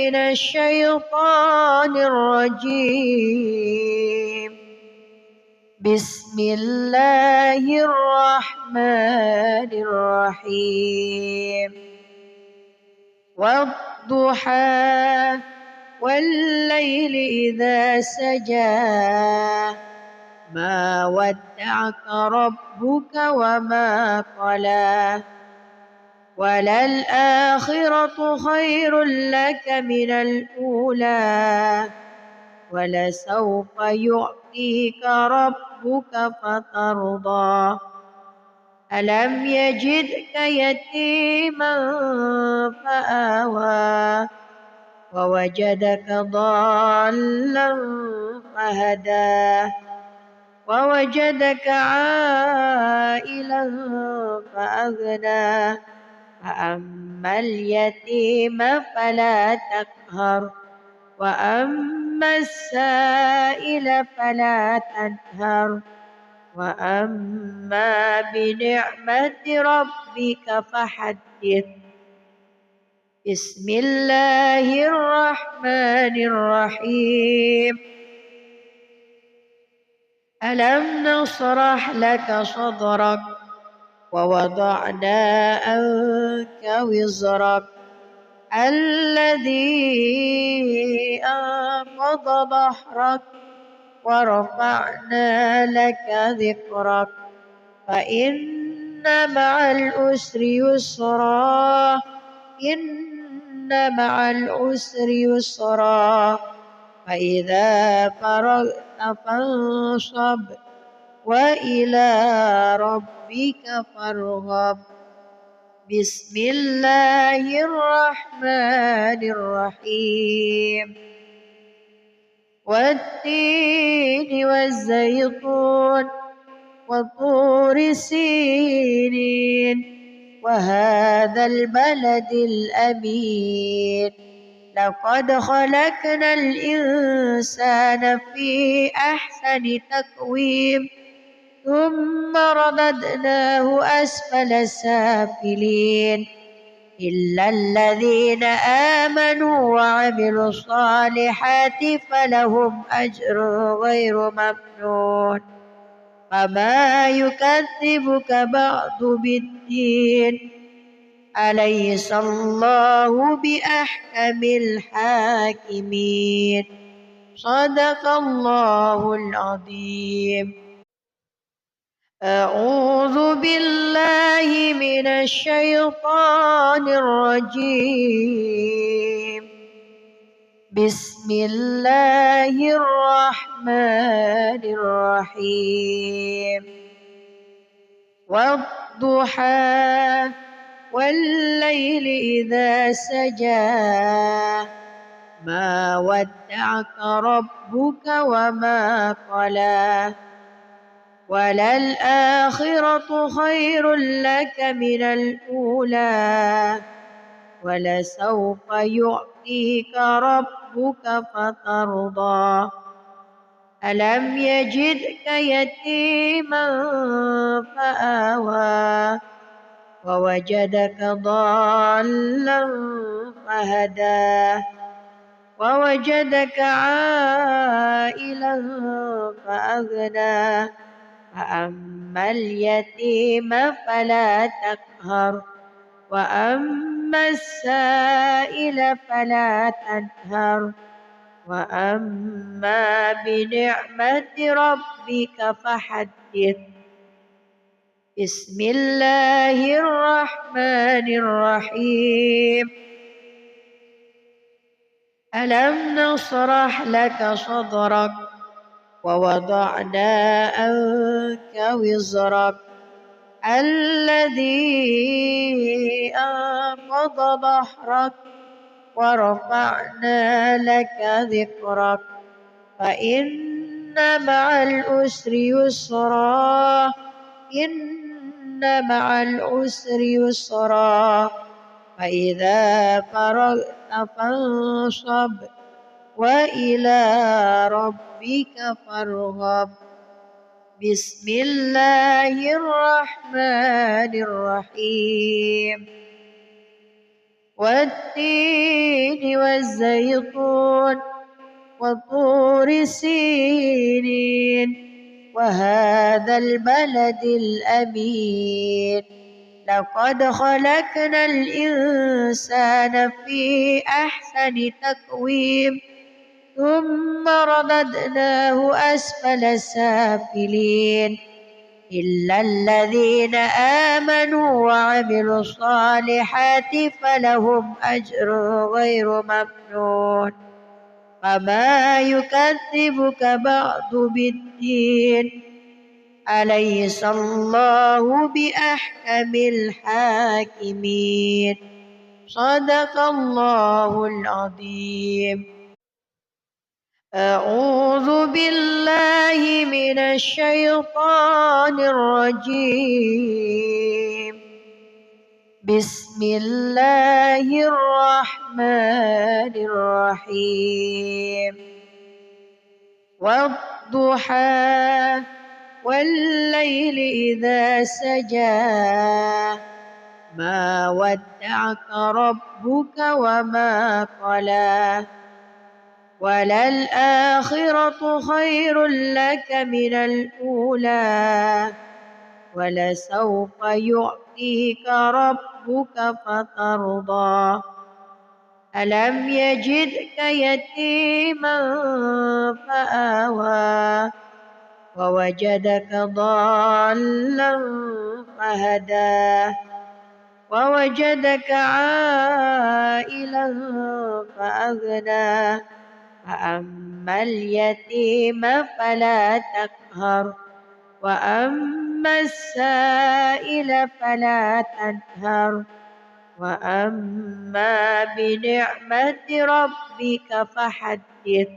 من الشيطان الرجيم. بسم الله الرحمن الرحيم. والضحى والليل إذا سجى ما ودعك ربك وما قلى وللآخرة خير لك من الأولى ولسوف يعطيك ربك فترضى ألم يجدك يتيما فآوى ووجدك ضالا فهدى ووجدك عائلا فأغنى فأما اليتيم فلا تقهر وأما السائل فلا تنهر وأما بنعمة ربك فحدث. بسم الله الرحمن الرحيم. ألم نشرح لك صدرك ووضعنا عنك وزرك الذي أنقض ظهرك ورفعنا لك ذكرك فإن مع العسر يسرا إن مع العسر يسرا فإذا فرغت فانصب وإلى ربك فارغب. بسم الله الرحمن الرحيم. والتين والزيتون وطور سينين وهذا البلد الأمين لقد خلقنا الإنسان في أحسن تقويم ثم رددناه أسفل سافلين إلا الذين آمنوا وعملوا الصالحات فلهم أجر غير ممنون فما يكذبك بعد بالدين أليس الله بأحكم الحاكمين صدق الله العظيم. أعوذ بالله من الشيطان الرجيم. بسم الله الرحمن الرحيم. والضحى والليل إذا سجى ما ودعك ربك وما قلى وللآخرة خير لك من الأولى ولسوف يعطيك ربك فترضى ألم يجدك يتيما فآوى ووجدك ضالا فهدى ووجدك عائلا فأغنى فأما اليتيم فلا تقهر وأما السائل فلا تنهر وأما بنعمة ربك فحدث. بسم الله الرحمن الرحيم. ألم نشرح لك صدرك ووضعنا عنك وزرك الذي أنقض ظهرك ورفعنا لك ذكرك فإن مع العسر يسرا إن مع العسر يسرا فإذا فرغت فانصب وإلى ربك فارغب. بسم الله الرحمن الرحيم. والتين والزيتون وطور سينين وهذا البلد الأمين لقد خلقنا الإنسان في أحسن تقويم ثم رددناه أسفل سافلين إلا الذين آمنوا وعملوا الصالحات فلهم أجر غير ممنون فما يكذبك بعد بالدين أليس الله بأحكم الحاكمين صدق الله العظيم. أعوذ بالله من الشيطان الرجيم. بسم الله الرحمن الرحيم. والضحى والليل إذا سجى ما ودعك ربك وما قلى وللآخرة خير لك من الأولى ولسوف يعطيك ربك فترضى ألم يجدك يتيما فآوى ووجدك ضالا فهدى ووجدك عائلا فأغنى فأما اليتيم فلا تقهر وأما السائل فلا تنهر وأما بنعمة ربك فحدث.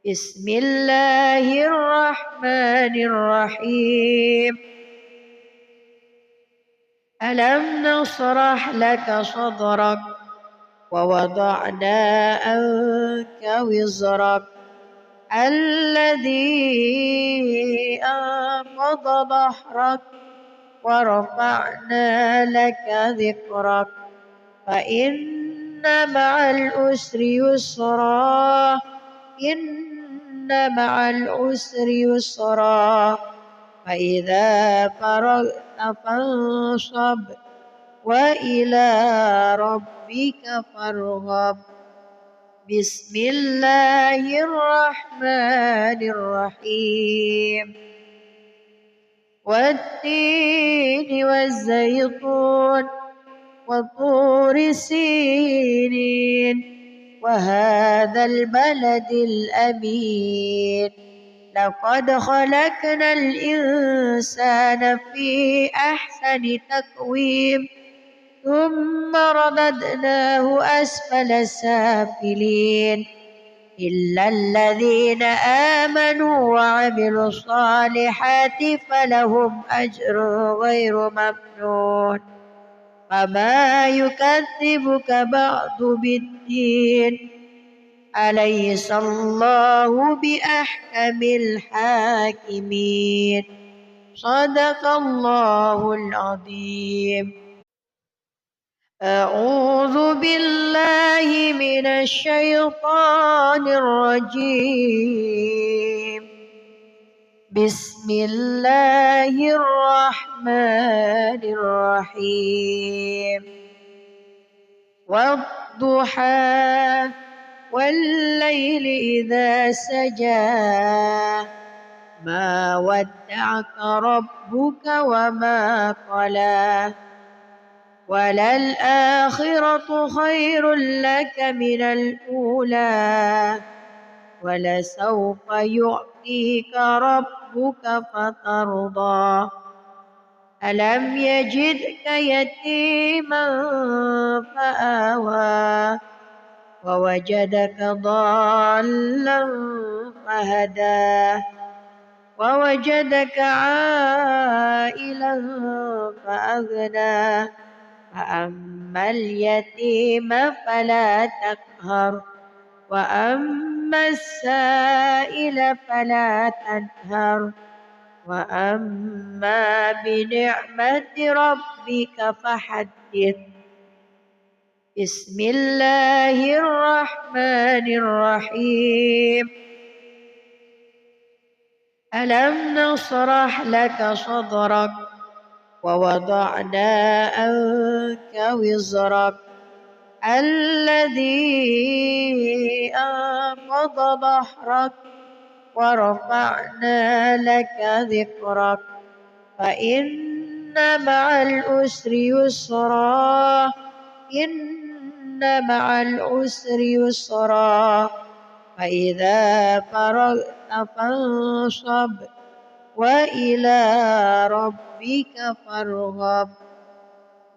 بسم الله الرحمن الرحيم. ألم نشرح لك صدرك ووضعنا عنك وزرك الذي أنقض ظهرك ورفعنا لك ذكرك فإن مع العسر يسرا إن مع العسر يسرا فإذا فرغت فانصب وإلى ربك فارغب. بسم الله الرحمن الرحيم. والتين والزيتون وطور سينين وهذا البلد الأمين لقد خلقنا الإنسان في أحسن تقويم ثم رددناه أسفل سافلين إلا الذين آمنوا وعملوا الصالحات فلهم أجر غير ممنون فما يكذبك بعد بالدين أليس الله بأحكم الحاكمين صدق الله العظيم. أعوذ بالله من الشيطان الرجيم. بسم الله الرحمن الرحيم. والضحى والليل إذا سجى ما ودعك ربك وما قلى وللآخرة خير لك من الأولى ولسوف يعطيك ربك فترضى ألم يجدك يتيما فآوى ووجدك ضالا فهدى ووجدك عائلا فأغنى فأما اليتيم فلا تقهر وأما السائل فلا تنهر وأما بنعمة ربك فحدث. بسم الله الرحمن الرحيم ألم نشرح لك صدرك ووضعنا عنك وزرك الذي أنقض ظهرك ورفعنا لك ذكرك فإن مع العسر يسرا إن مع العسر يسرا فإذا فرغت فانصب وإلى ربك فارغب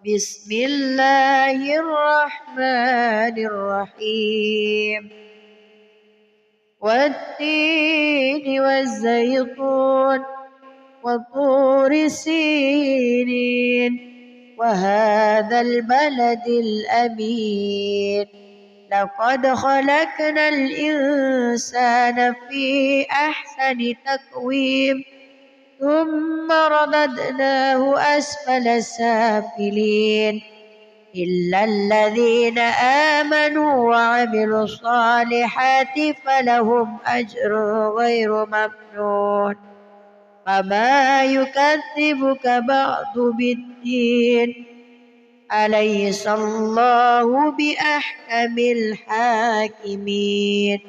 بسم الله الرحمن الرحيم والتين والزيتون وطور سينين وهذا البلد الأمين لقد خلقنا الإنسان في أحسن تقويم ثم رددناه أسفل سافلين إلا الذين آمنوا وعملوا الصالحات فلهم أجر غير ممنون فما يكذبك بعد بالدين أليس الله بأحكم الحاكمين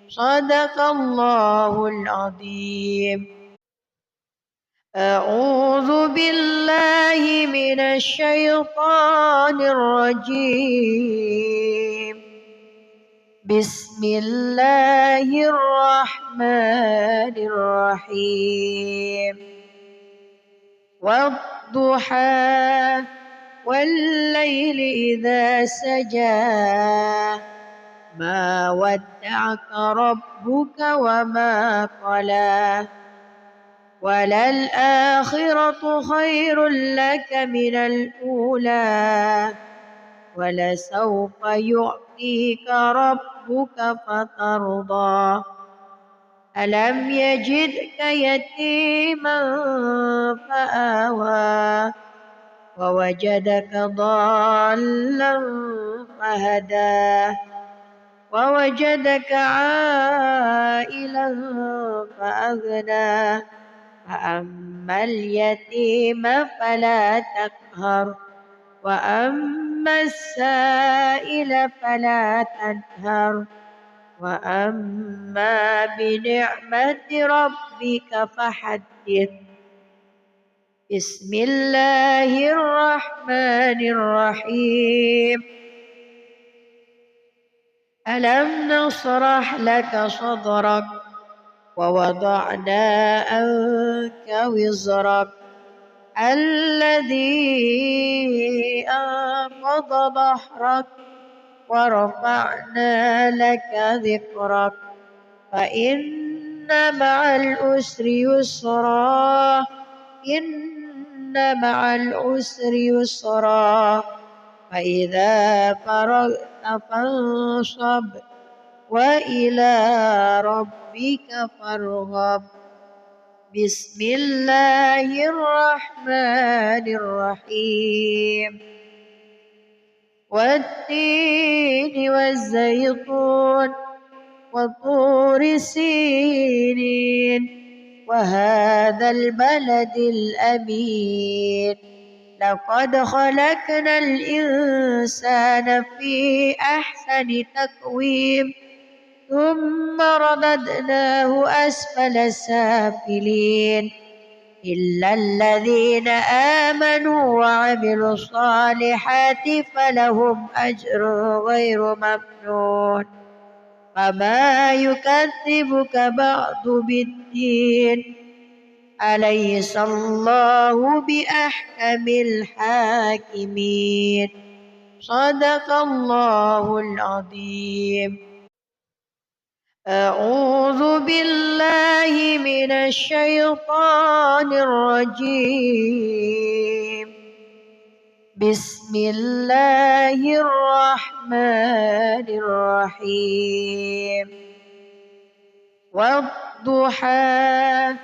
صدق الله العظيم. أعوذ بالله من الشيطان الرجيم بسم الله الرحمن الرحيم والضحى والليل إذا سجى ما ودعك ربك وما قلى وللآخرة خير لك من الأولى ولسوف يعطيك ربك فترضى ألم يجدك يتيما فآوى ووجدك ضالا فهدى ووجدك عائلا فأغنى فأما اليتيم فلا تقهر وأما السائل فلا تنهر وأما بنعمة ربك فحدث بسم الله الرحمن الرحيم ألم نشرح لك صدرك ووضعنا عنك وزرك الذي أنقض ظهرك ورفعنا لك ذكرك فإن مع العسر يسرا إن مع العسر يسرا فإذا فرغت فانصب وإلى ربك فارغب بسم الله الرحمن الرحيم والتين والزيتون وطور سينين وهذا البلد الأمين لقد خلقنا الإنسان في أحسن تقويم ثم رددناه أسفل سافلين إلا الذين آمنوا وعملوا الصالحات فلهم أجر غير ممنون فما يكذبك بعد بالدين أليس الله بأحكم الحاكمين صدق الله العظيم. أعوذ بالله من الشيطان الرجيم بسم الله الرحمن الرحيم والضحى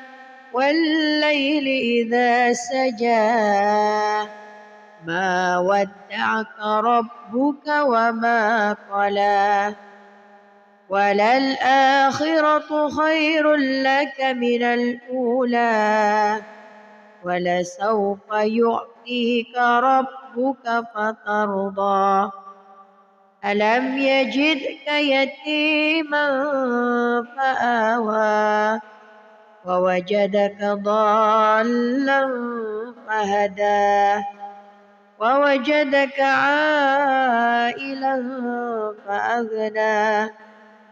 والليل إذا سجى ما ودعك ربك وما قلى وللآخرة خير لك من الأولى ولسوف يعطيك ربك فترضى ألم يجدك يتيما فآوى ووجدك ضالا فهدى ووجدك عائلا فأغنى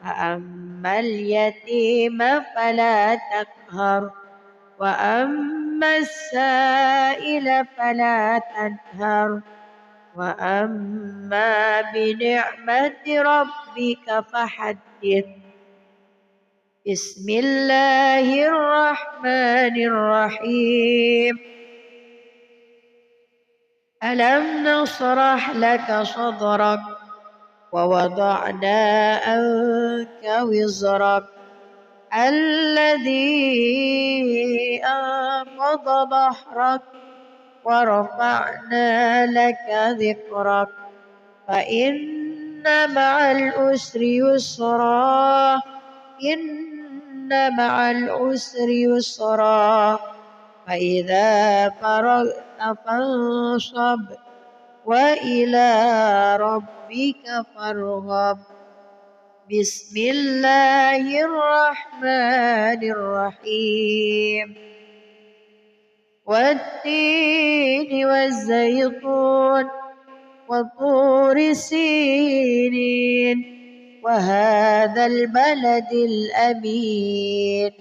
فأما اليتيم فلا تقهر وأما السائل فلا تنهر وأما بنعمة ربك فحدث بسم الله الرحمن الرحيم ألم نشرح لك صدرك ووضعنا عنك وزرك الذي أنقض ظهرك ورفعنا لك ذكرك فإن مع العسر يسرا إن مع العسر يسرا فإذا فرغت فانصب وإلى ربك فارغب بسم الله الرحمن الرحيم والتين والزيتون وطور سينين وهذا البلد الأمين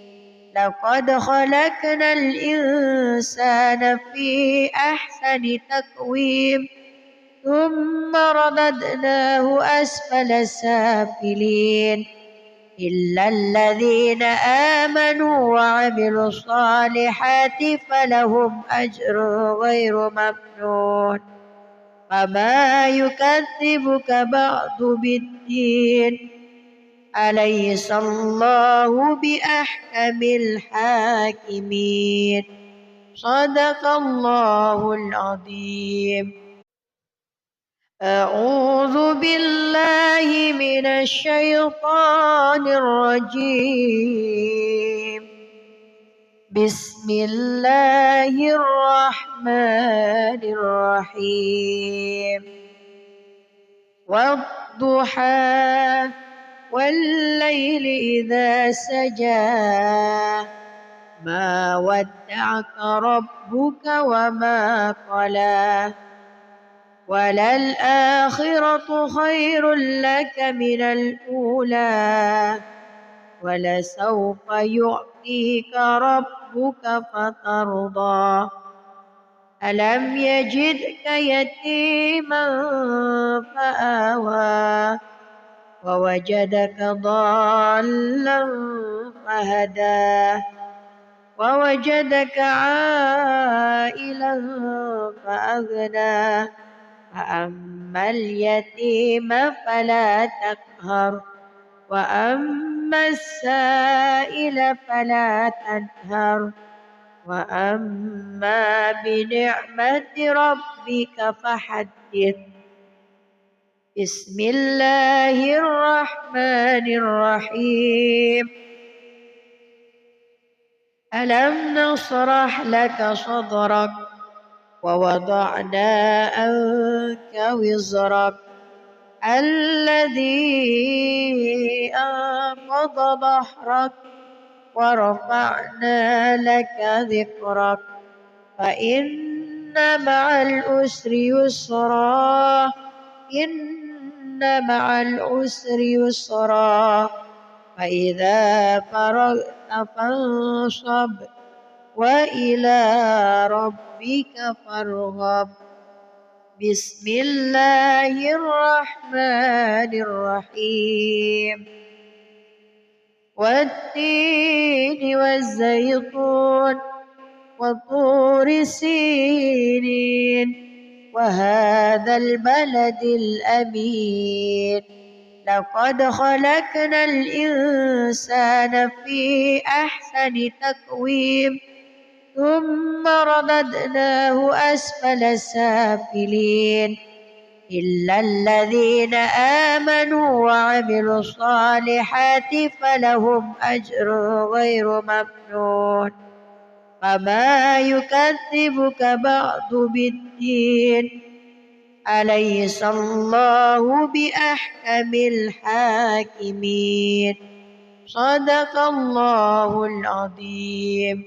لقد خلقنا الإنسان في أحسن تقويم ثم رددناه أسفل سافلين إلا الذين آمنوا وعملوا الصالحات فلهم أجر غير ممنون فما يكذبك بعد بالدين أليس الله بأحكم الحاكمين صدق الله العظيم أعوذ بالله من الشيطان الرجيم بسم الله الرحمن الرحيم والضحى والليل إذا سجى ما ودعك ربك وما قلى وللآخرة خير لك من الأولى ولسوف يعطيك ربك فترضى ألم يجدك يتيما فآوى ووجدك ضالا فهدى ووجدك عائلا فأغنى فأما اليتيم فلا تقهر وأما السائل فلا تنهر وأما بنعمة ربك فحدث بسم الله الرحمن الرحيم ألم نشرح لك صدرك ووضعنا عنك وزرك الذي أنقض ظهرك ورفعنا لك ذكرك فإن مع العسر يسرا إن مع العسر يسرا فإذا فرغت فانصب وإلى ربك فارغب بسم الله الرحمن الرحيم والتين والزيتون وطور سينين وهذا البلد الأمين لقد خلقنا الإنسان في أحسن تقويم ثم رددناه أسفل سافلين إلا الذين آمنوا وعملوا الصالحات فلهم أجر غير ممنون فما يكذبك بعد بالدين أليس الله بأحكم الحاكمين صدق الله العظيم.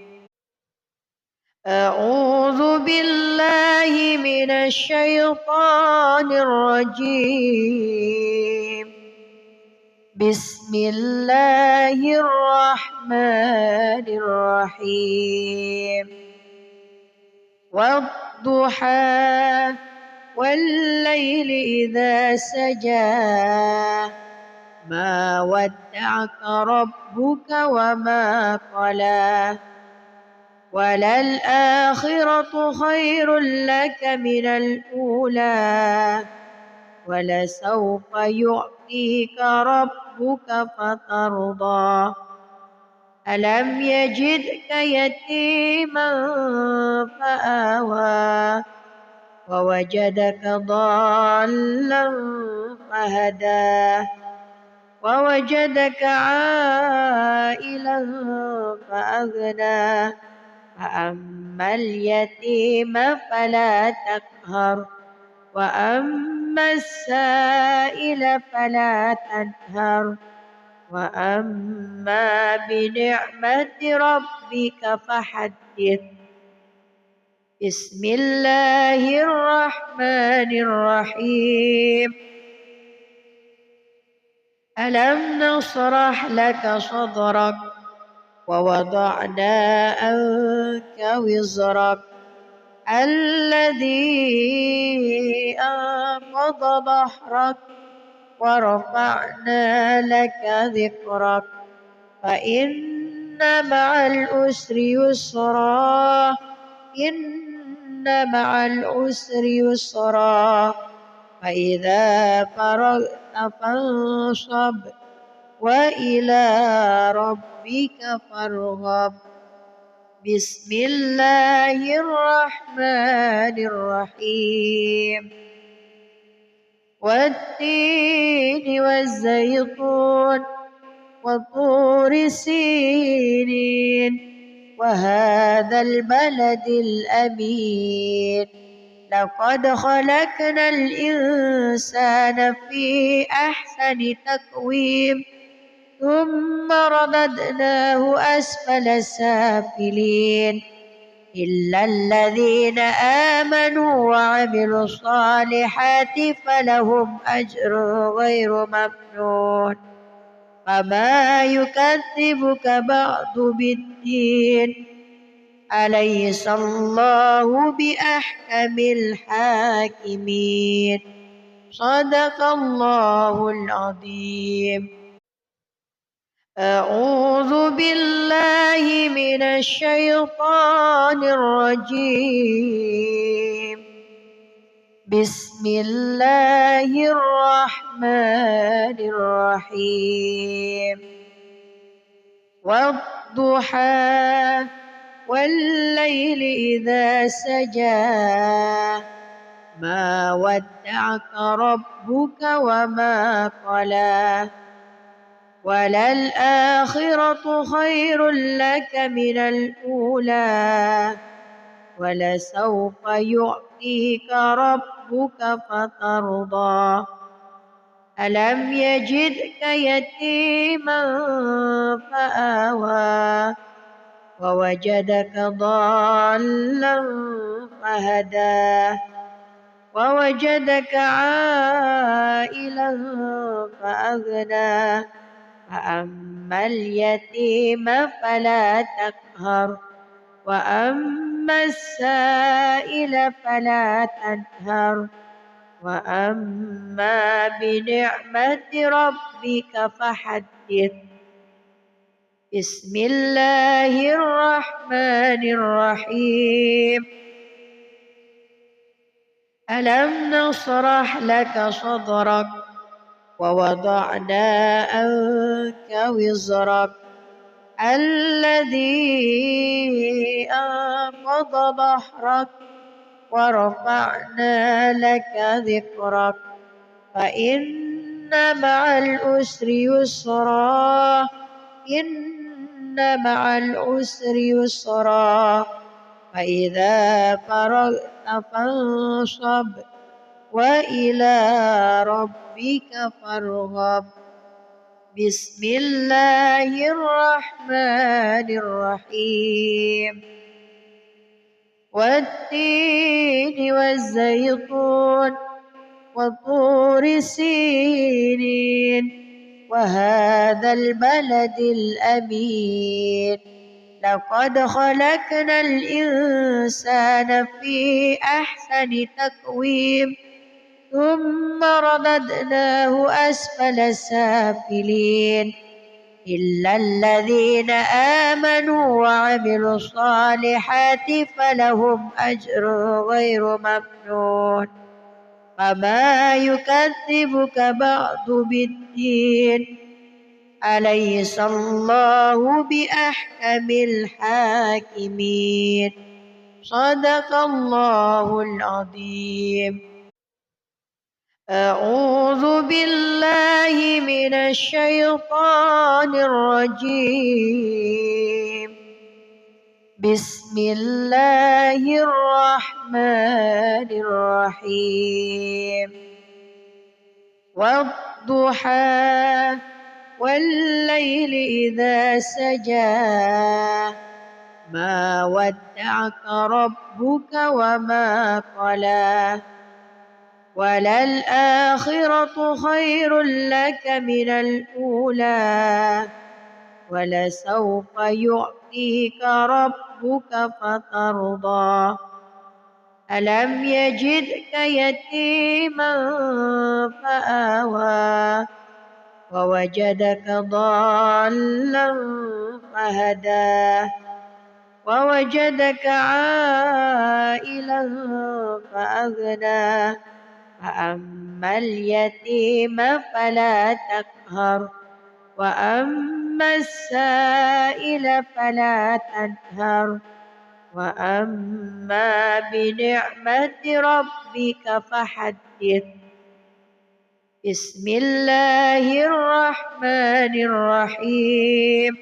أعوذ بالله من الشيطان الرجيم. بسم الله الرحمن الرحيم. والضحى والليل إذا سجى ما ودعك ربك وما قلى وللآخرة خير لك من الأولى ولسوف يعطيك ربك فترضى ألم يجدك يتيما فآوى ووجدك ضالا فهدى ووجدك عائلا فأغنى فأما اليتيم فلا تقهر وأما السائل فلا تنهر وأما بنعمة ربك فحدث. بسم الله الرحمن الرحيم. ألم نشرح لك صدرك ووضعنا عنك وزرك الذي أنقض ظهرك ورفعنا لك ذكرك فإن مع العسر يسرا إن مع العسر يسرا فإذا فرغت فانصب وإلى ربك فارغب. بسم الله الرحمن الرحيم. والتين والزيتون وطور سينين وهذا البلد الأمين لقد خلقنا الإنسان في أحسن تقويم ثم رددناه أسفل سافلين إلا الذين آمنوا وعملوا الصالحات فلهم أجر غير ممنون فما يكذبك بعد بالدين أليس الله بأحكم الحاكمين صدق الله العظيم. أعوذ بالله من الشيطان الرجيم. بسم الله الرحمن الرحيم. والضحى والليل إذا سجى ما ودعك ربك وما قلى وللآخرة خير لك من الأولى ولسوف يعطيك ربك فترضى ألم يجدك يتيما فآوى ووجدك ضالا فهدى ووجدك عائلا فأغنى فأما اليتيم فلا تقهر وأما السائل فلا تنهر وأما بنعمة ربك فحدث. بسم الله الرحمن الرحيم. ألم نشرح لك صدرك ووضعنا عنك وزرك الذي أنقض ظهرك ورفعنا لك ذكرك فإن مع العسر يسرا إن مع العسر يسرا فإذا فرغت فانصب وإلى ربك فارغب بسم الله الرحمن الرحيم والتين والزيتون وطور سينين وهذا البلد الأمين لقد خلقنا الإنسان في أحسن تقويم ثم رددناه أسفل سافلين إلا الذين آمنوا وعملوا الصالحات فلهم أجر غير ممنون فما يكذبك بعد بالدين أليس الله بأحكم الحاكمين صدق الله العظيم. أعوذ بالله من الشيطان الرجيم بسم الله الرحمن الرحيم والضحى والليل إذا سجى ما ودعك ربك وما قلى وللآخرة خير لك من الأولى ولسوف يعطيك ربك فترضى ألم يجدك يتيما فآوى ووجدك ضالا فهدى ووجدك عائلا فأغنى فأما اليتيم فلا تقهر وأما السائل فلا تنهر وأما بنعمة ربك فحدث بسم الله الرحمن الرحيم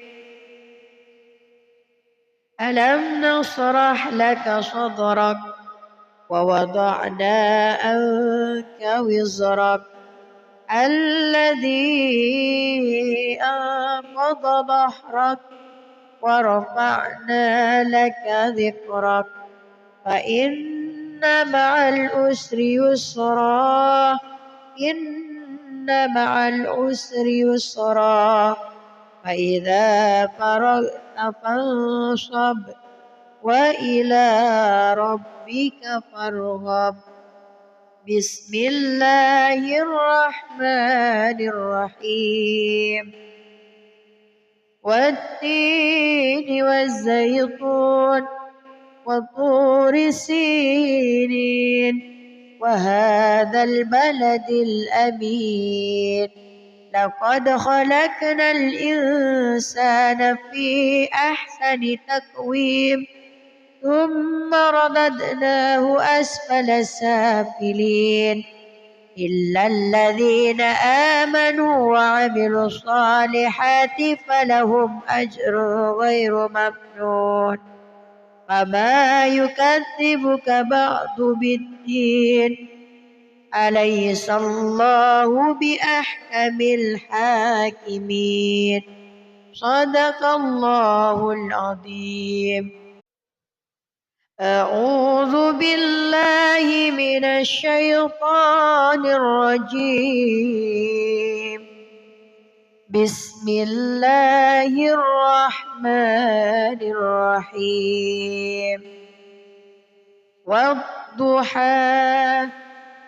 ألم نشرح لك صدرك ووضعنا عنك وزرك الذي أنقض ظهرك ورفعنا لك ذكرك فإن مع العسر يسرا إن مع العسر يسرا فإذا فرغت فانصب وإلى ربك فارغب بسم الله الرحمن الرحيم والتين والزيتون وطور سينين وهذا البلد الأمين لقد خلقنا الإنسان في أحسن تقويم ثم رددناه أسفل سافلين إلا الذين آمنوا وعملوا الصالحات فلهم أجر غير ممنون فما يكذبك بعد بالدين أليس الله بأحكم الحاكمين صدق الله العظيم. أعوذ بالله من الشيطان الرجيم بسم الله الرحمن الرحيم والضحى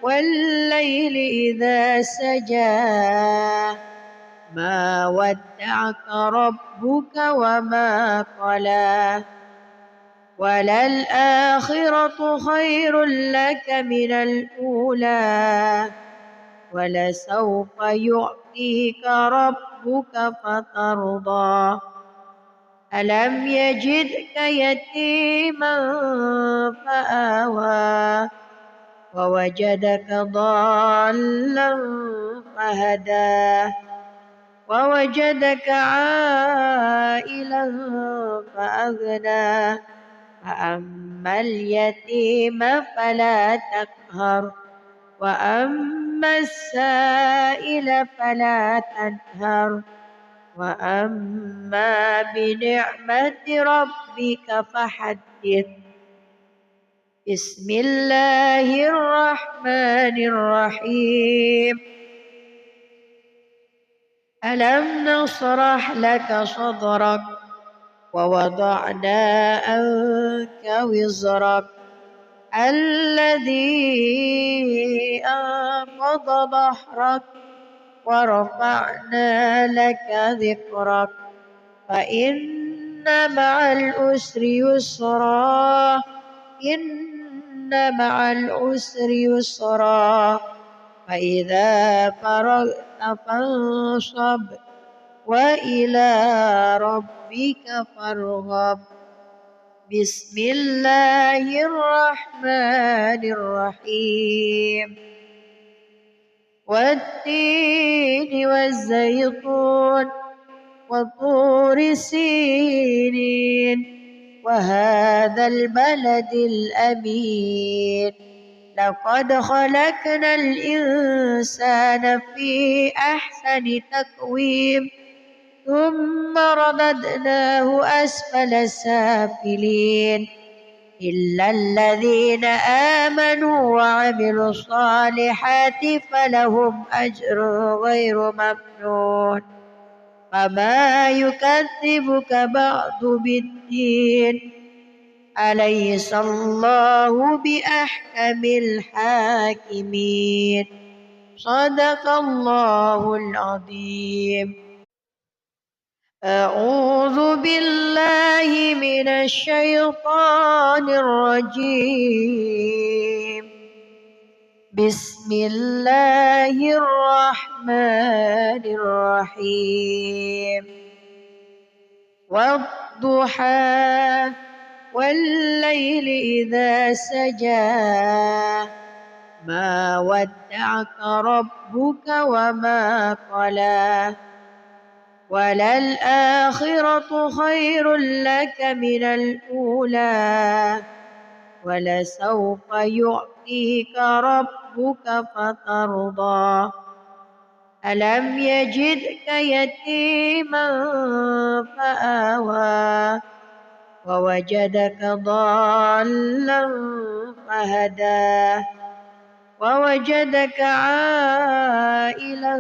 والليل إذا سجى ما ودعك ربك وما قلى وللآخرة خير لك من الأولى ولسوف يعطيك ربك فترضى ألم يجدك يتيما فآوى ووجدك ضالا فهدى ووجدك عائلا فأغنى فأما اليتيم فلا تقهر وأما السائل فلا تنهر وأما بنعمة ربك فحدث. بسم الله الرحمن الرحيم. ألم نشرح لك صدرك ووضعنا عنك وزرك الذي أنقض ظهرك ورفعنا لك ذكرك فإن مع العسر يسرا إن مع العسر يسرا فإذا فرغت فانصب وإلى ربك فارغب. بسم الله الرحمن الرحيم. والتين والزيتون وطور سينين وهذا البلد الأمين لقد خلقنا الإنسان في أحسن تقويم ثم رددناه أسفل سافلين إلا الذين آمنوا وعملوا الصالحات فلهم أجر غير ممنون فما يكذبك بعد بالدين أليس الله بأحكم الحاكمين. صدق الله العظيم. أعوذ بالله من الشيطان الرجيم. بسم الله الرحمن الرحيم. والضحى والليل إذا سجى ما ودعك ربك وما قلى وللآخرة خير لك من الأولى ولسوف يعطيك ربك فترضى ألم يجدك يتيما فآوى ووجدك ضالا فهدى ووجدك عائلا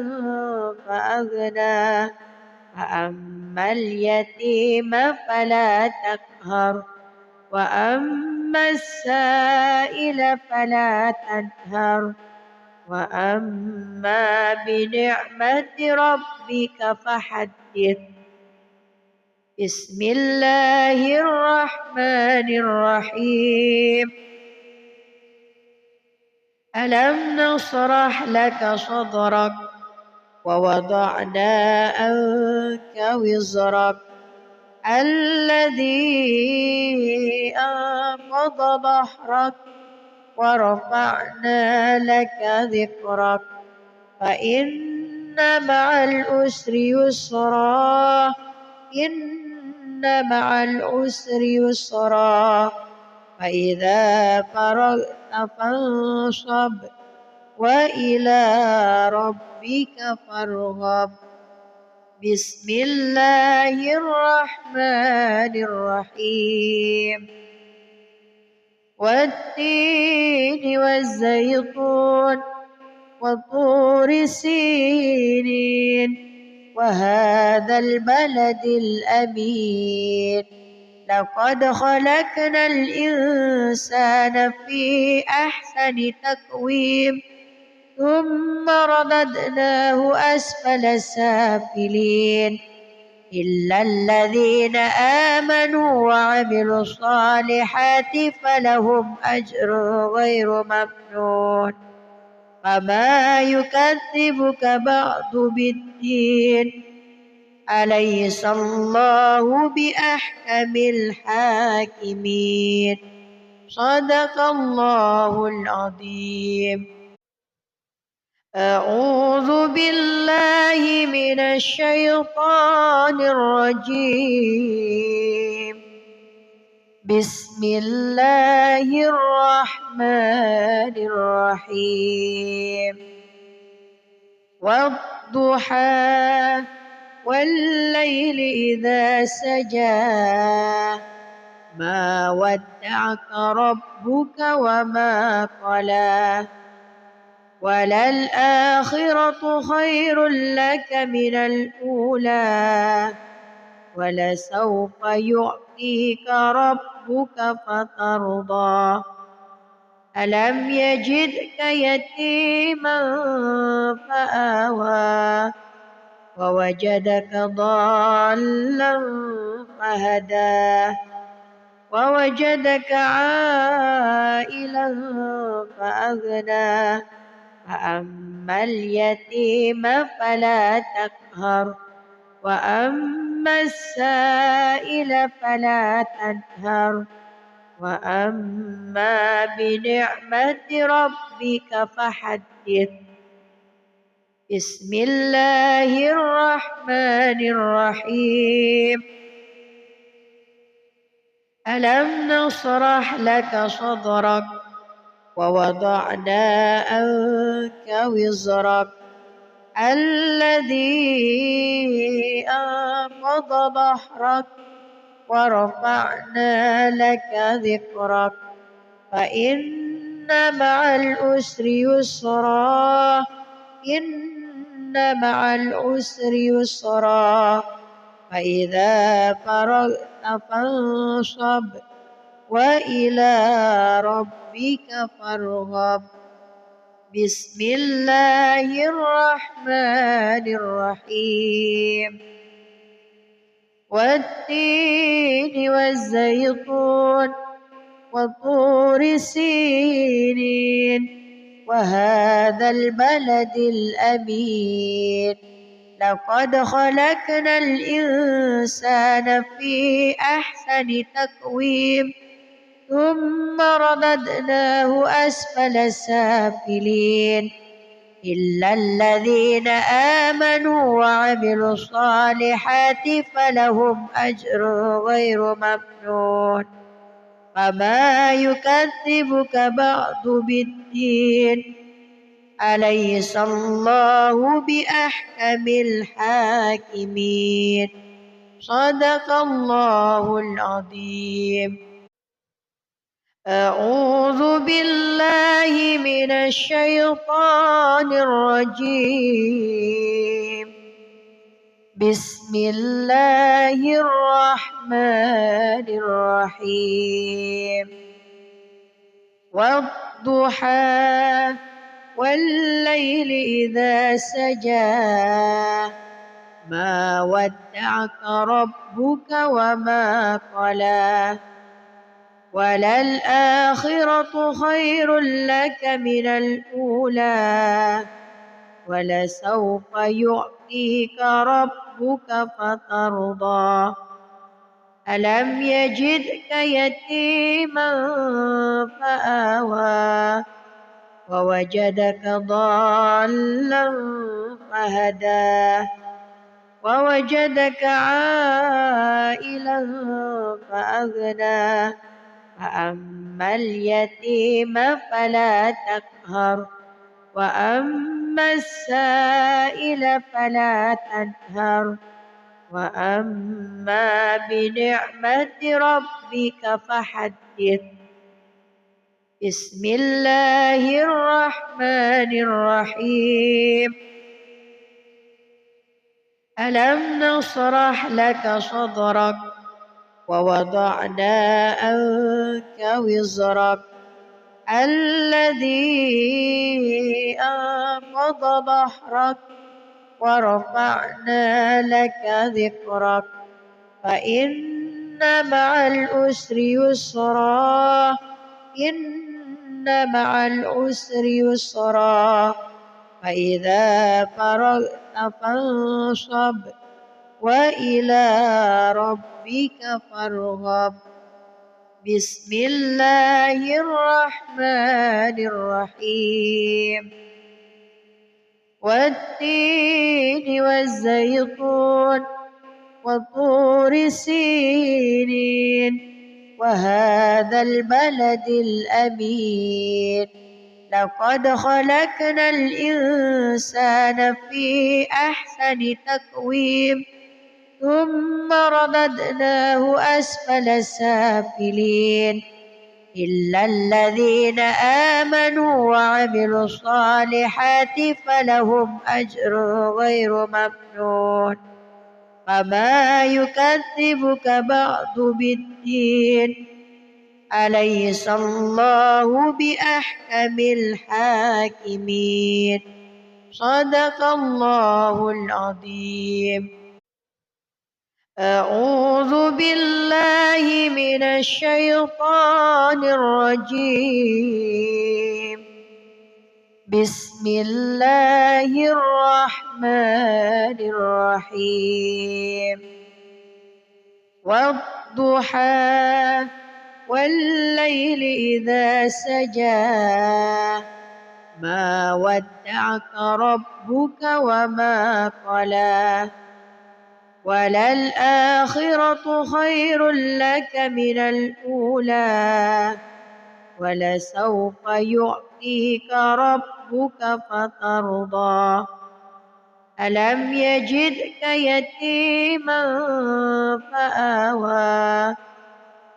فأغنى فأما اليتيم فلا تقهر وأما السائل فلا تنهر وأما بنعمة ربك فحدث. بسم الله الرحمن الرحيم. ألم نشرح لك صدرك ووضعنا عنك وزرك الذي أنقض ظهرك ورفعنا لك ذكرك فإن مع العسر يسرا إن مع العسر يسرا فإذا فرغت فانصب وإلى ربك فارغب. بسم الله الرحمن الرحيم. والتين والزيتون وطور سينين وهذا البلد الأمين لقد خلقنا الإنسان في أحسن تقويم ثم رددناه أسفل سافلين إلا الذين آمنوا وعملوا الصالحات فلهم أجر غير ممنون فما يكذبك بعد بالدين أليس الله بأحكم الحاكمين. صدق الله العظيم. أعوذ بالله من الشيطان الرجيم. بسم الله الرحمن الرحيم. والضحى والليل إذا سجى ما ودعك ربك وما قلى وللآخرة خير لك من الأولى ولسوف يعطيك ربك فترضى ألم يجدك يتيما فآوى ووجدك ضالا فهدى ووجدك عائلا فأغنى فأما اليتيم فلا تقهر وأما السائل فلا تنهر وأما بنعمة ربك فحدث. بسم الله الرحمن الرحيم. ألم نشرح لك صدرك ووضعنا عنك وزرك الذي أنقض ظهرك ورفعنا لك ذكرك فإن مع العسر يسرا إن مع العسر يسرا فإذا فرغت فانصب وإلى ربك فارغب. بسم الله الرحمن الرحيم. والتين والزيتون وطور سينين وهذا البلد الأمين لقد خلقنا الإنسان في أحسن تقويم ثم رددناه أسفل سافلين إلا الذين آمنوا وعملوا الصالحات فلهم أجر غير ممنون فما يكذبك بعد بالدين أليس الله بأحكم الحاكمين. صدق الله العظيم. أعوذ بالله من الشيطان الرجيم. بسم الله الرحمن الرحيم. والضحى والليل إذا سجى ما ودعك ربك وما قلى وللآخرة خير لك من الأولى ولسوف يعطيك ربك فترضى ألم يجدك يتيما فآوى ووجدك ضالا فهدى ووجدك عائلا فأغنى فأما اليتيم فلا تقهر وأما السائل فلا تنهر وأما بنعمة ربك فحدث. بسم الله الرحمن الرحيم. ألم نشرح لك صدرك ووضعنا عنك وزرك الذي أنقض ظهرك ورفعنا لك ذكرك فإن مع العسر يسرا إن مع العسر يسرا فإذا فرغت فانصب وإلى ربك فارغب. بسم الله الرحمن الرحيم. والتين والزيتون وطور سينين وهذا البلد الأمين. لقد خلقنا الإنسان في أحسن تقويم ثم رددناه أسفل سافلين إلا الذين آمنوا وعملوا الصالحات فلهم أجر غير ممنون. فما يكذبك بعد بالدين. أليس الله بأحكم الحاكمين. صدق الله العظيم. أعوذ بالله من الشيطان الرجيم. بسم الله الرحمن الرحيم. والضحى والليل إذا سجى ما ودعك ربك وما قلى وللآخرة خير لك من الأولى ولسوف يعطيك ربك فترضى. ألم يجدك يتيما فآوى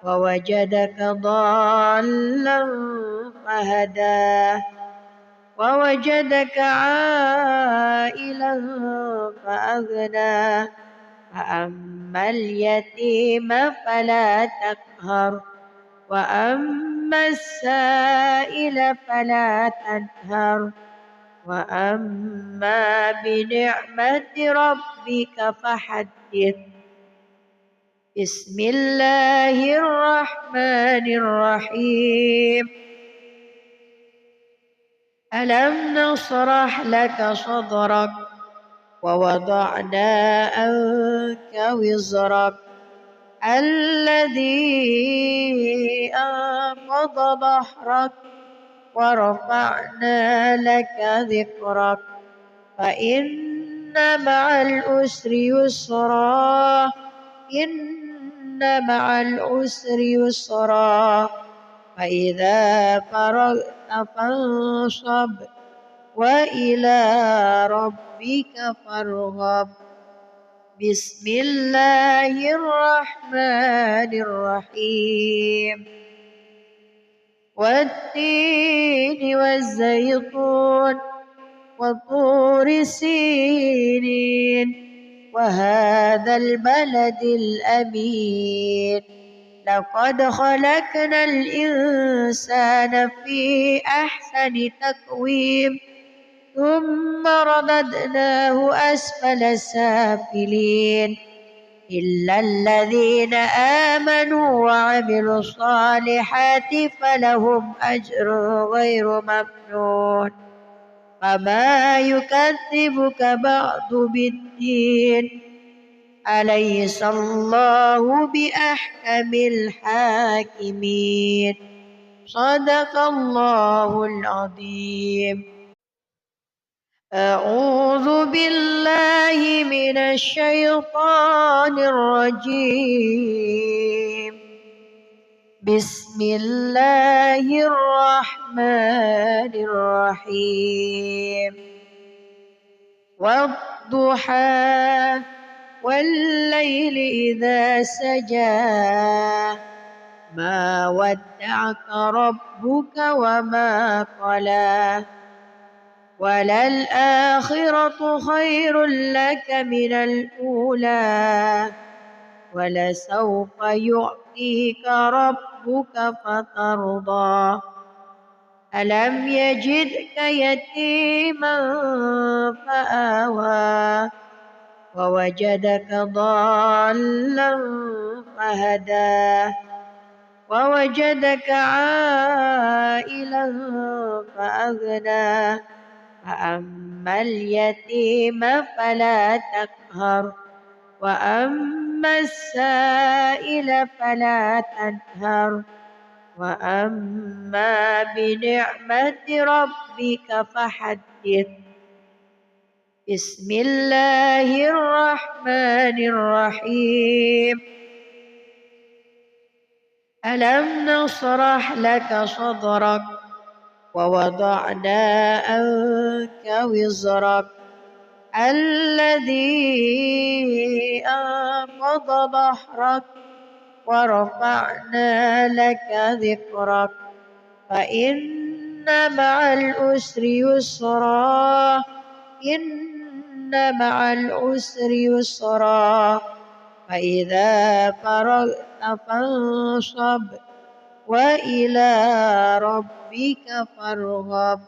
ووجدك ضالا فهدى ووجدك عائلا فأغنى. فأما اليتيم فلا تقهر وأما السائل فلا تنهر وأما بنعمة ربك فحدث. بسم الله الرحمن الرحيم. ألم نشرح لك صدرك ووضعنا عنك وزرك الذي أنقض ظهرك ورفعنا لك ذكرك فإن مع العسر يسرا إن مع العسر يسرا فإذا فرغت فانصب وإلى ربك فارغب. بسم الله الرحمن الرحيم. والتين والزيتون وطور سينين وهذا البلد الأمين. لقد خلقنا الإنسان في أحسن تقويم ثم رددناه أسفل سافلين إلا الذين آمنوا وعملوا الصالحات فلهم أجر غير ممنون. فما يكذبك بعد بالدين. أليس الله بأحكم الحاكمين. صدق الله العظيم. أعوذ بالله من الشيطان الرجيم. بسم الله الرحمن الرحيم. والضحى والليل إذا سجى ما ودعك ربك وما قلى وللآخرة خير لك من الأولى ولسوف يعطيك ربك فترضى. ألم يجدك يتيما فآوى ووجدك ضالا فهدى ووجدك عائلا فأغنى. فأما اليتيم فلا تقهر وأما السائل فلا تنهر وأما بنعمة ربك فحدث. بسم الله الرحمن الرحيم. ألم نشرح لك صدرك ووضعنا عنك وزرك الذي أنقض ظهرك ورفعنا لك ذكرك فإن مع العسر يسرا إن مع العسر يسرا فإذا فرغت فانصب وإلى ربك فارغب.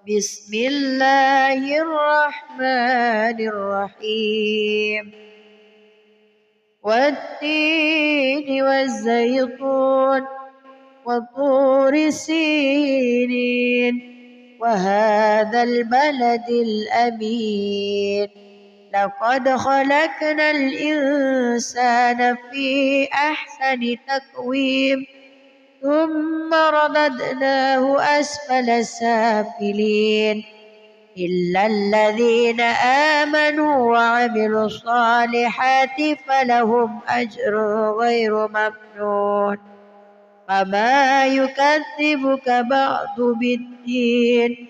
بسم الله الرحمن الرحيم. والتين والزيتون وطور سينين وهذا البلد الأمين لقد خلقنا الإنسان في أحسن تقويم ثم رددناه أسفل سافلين إلا الذين آمنوا وعملوا الصالحات فلهم أجر غير ممنون. فما يكذبك بعد بالدين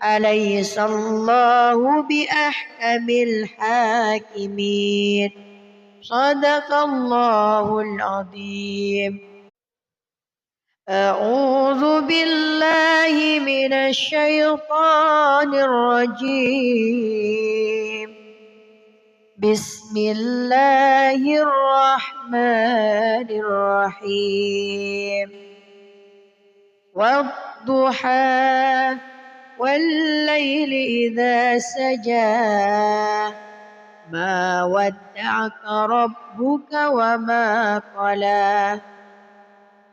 أليس الله بأحكم الحاكمين. صدق الله العظيم. أعوذ بالله من الشيطان الرجيم. بسم الله الرحمن الرحيم. والضحى والليل إذا سجى ما ودعك ربك وما قلى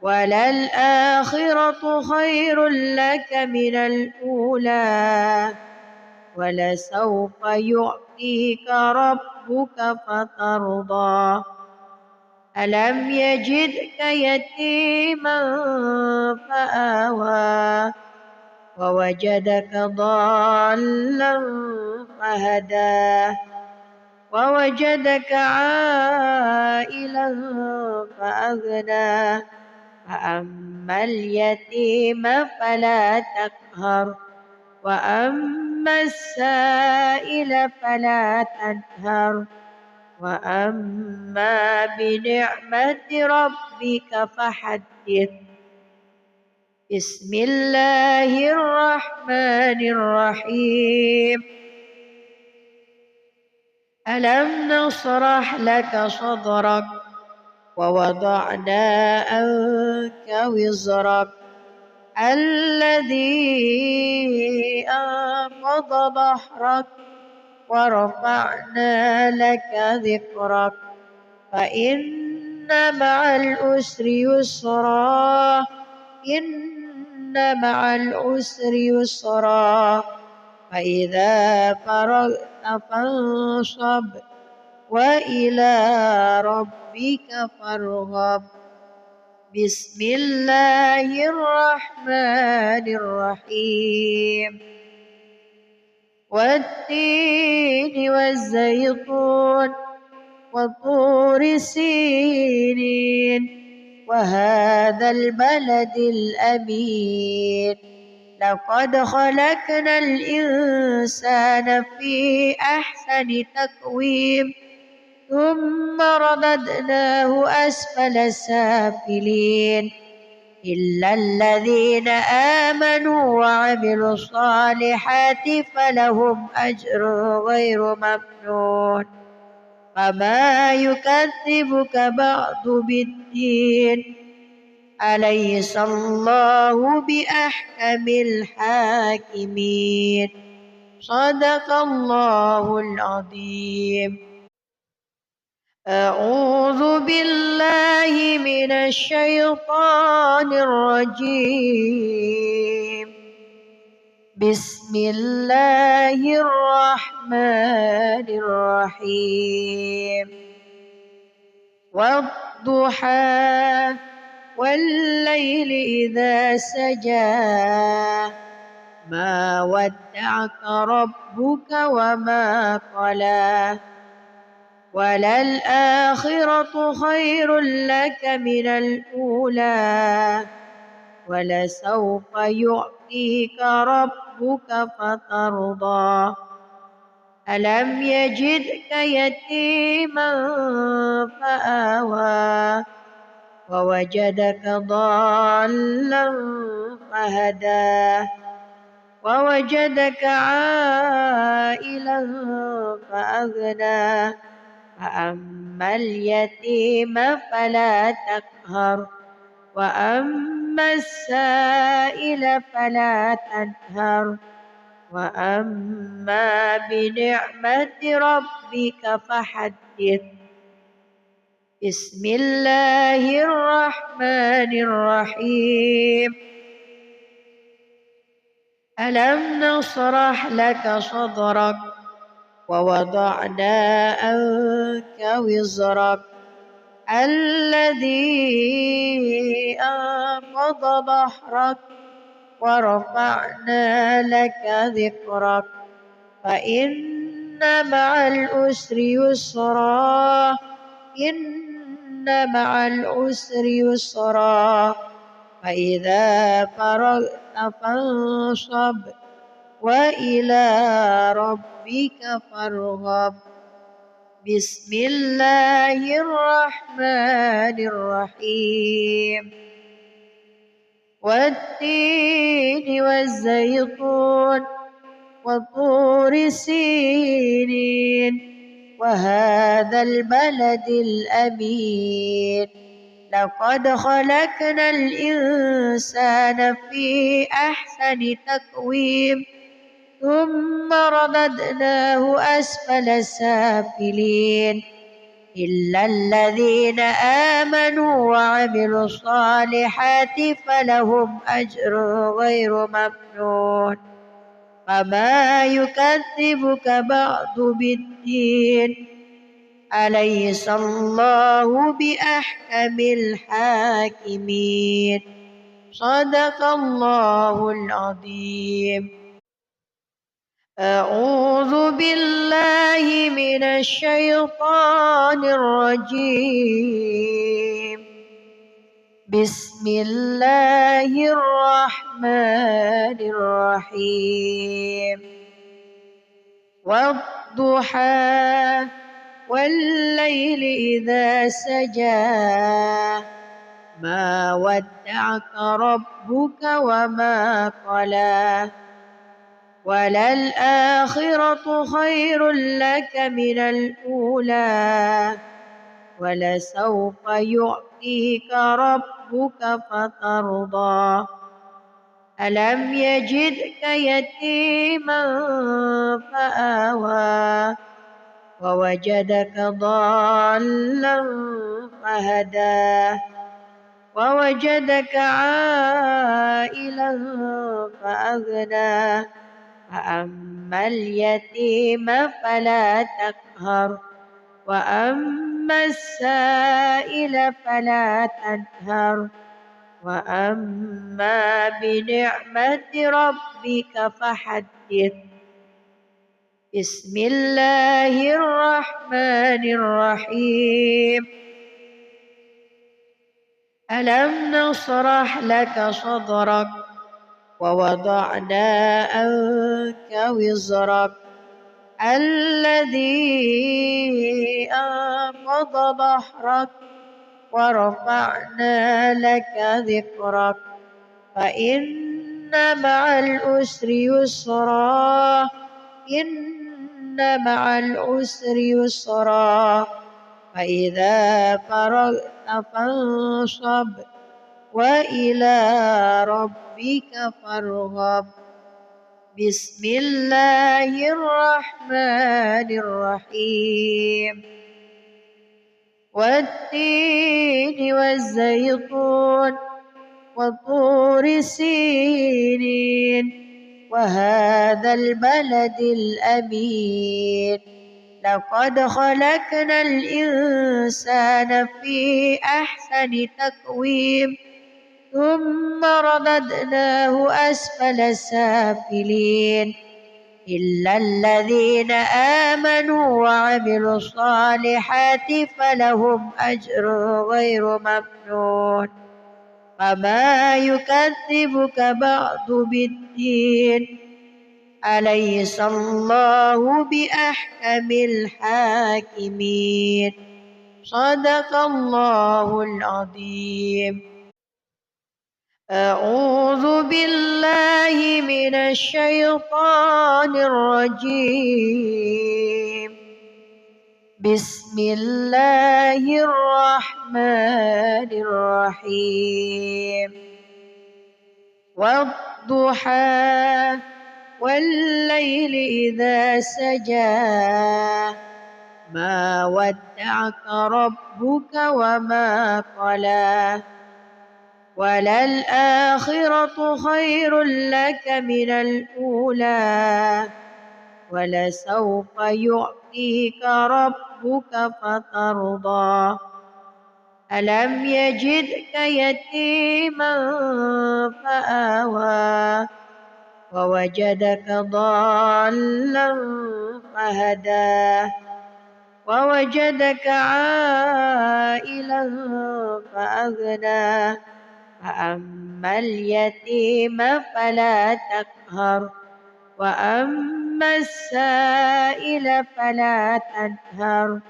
وللآخرة خير لك من الأولى ولسوف يعطيك ربك فترضى. ألم يجدك يتيما فآوى ووجدك ضالا فهدى ووجدك عائلا فأغنى فأما اليتيم فلا تقهر وأما السائل فلا تنهر وأما بنعمة ربك فحدث. بسم الله الرحمن الرحيم. ألم نشرح لك صدرك ووضعنا عنك وزرك الذي أنقض ظهرك ورفعنا لك ذكرك فإن مع العسر يسرا إن مع العسر يسرا فإذا فرغت فانصب وإلى ربك فارغب. بسم الله الرحمن الرحيم. والتين والزيتون وطور سينين وهذا البلد الأمين لقد خلقنا الإنسان في أحسن تقويم ثم رددناه أسفل سافلين إلا الذين آمنوا وعملوا الصالحات فلهم أجر غير ممنون. فما يكذبك بعد بالدين أليس الله بأحكم الحاكمين. صدق الله العظيم. أعوذ بالله من الشيطان الرجيم. بسم الله الرحمن الرحيم والضحى والليل إذا سجى ما ودعك ربك وما قلى وللآخرة خير لك من الأولى ولسوف يعطيك ربك فترضى ألم يجدك يتيما فآوى ووجدك ضالا فهدى ووجدك عائلا فأغنى فأما اليتيم فلا تقهر وأما السائل فلا تنهر وأما بنعمة ربك فحدث بسم الله الرحمن الرحيم ألم نشرح لك صدرك ووضعنا عنك وزرك الذي أنقض ظهرك ورفعنا لك ذكرك فإن مع العسر يسرا إن مع العسر يسرا فإذا فرغت فانصب وإلى ربك فارغب بسم الله الرحمن الرحيم والتين والزيتون وطور سينين وهذا البلد الأمين لقد خلقنا الإنسان في أحسن تقويم ثم رددناه أسفل سافلين إلا الذين آمنوا وعملوا الصالحات فلهم أجر غير ممنون فما يكذبك بعد بالدين أليس الله بأحكم الحاكمين صدق الله العظيم أعوذ بالله من الشيطان الرجيم بسم الله الرحمن الرحيم والضحى والليل إذا سجى ما ودعك ربك وما قلى وللآخرة خير لك من الأولى ولسوف يعطيك ربك فترضى ألم يجدك يتيما فآوى ووجدك ضالا فهدى ووجدك عائلا فأغنى فأما اليتيم فلا تقهر وأما السائل فلا تنهر وأما بنعمة ربك فحدث بسم الله الرحمن الرحيم ألم نشرح لك صدرك ووضعنا عنك وزرك الذي أنقض ظهرك ورفعنا لك ذكرك فإن مع العسر يسرا إن مع العسر يسرا فإذا فرغت فانصب وإلى ربك فارغب بسم الله الرحمن الرحيم والتين والزيتون وطور سينين وهذا البلد الأمين لقد خلقنا الإنسان في أحسن تقويم ثم رددناه أسفل سافلين إلا الذين آمنوا وعملوا الصالحات فلهم أجر غير ممنون فما يكذبك بعد بالدين أليس الله بأحكم الحاكمين صدق الله العظيم. أعوذ بالله من الشيطان الرجيم بسم الله الرحمن الرحيم والضحى والليل إذا سجى ما ودعك ربك وما قلى وللآخرة خير لك من الأولى ولسوف يعطيك ربك فترضى ألم يجدك يتيما فآوى ووجدك ضالا فهدى ووجدك عائلا فأغنى فأما اليتيم فلا تقهر وأما السائل فلا تنهر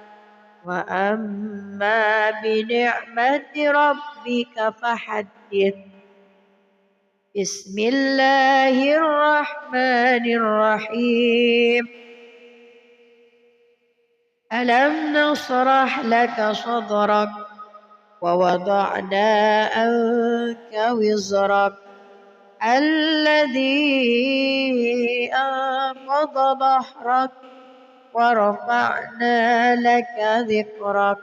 وأما بنعمة ربك فحدث. بسم الله الرحمن الرحيم ألم نشرح لك صدرك ووضعنا عنك وزرك الذي أنقض ظهرك ورفعنا لك ذكرك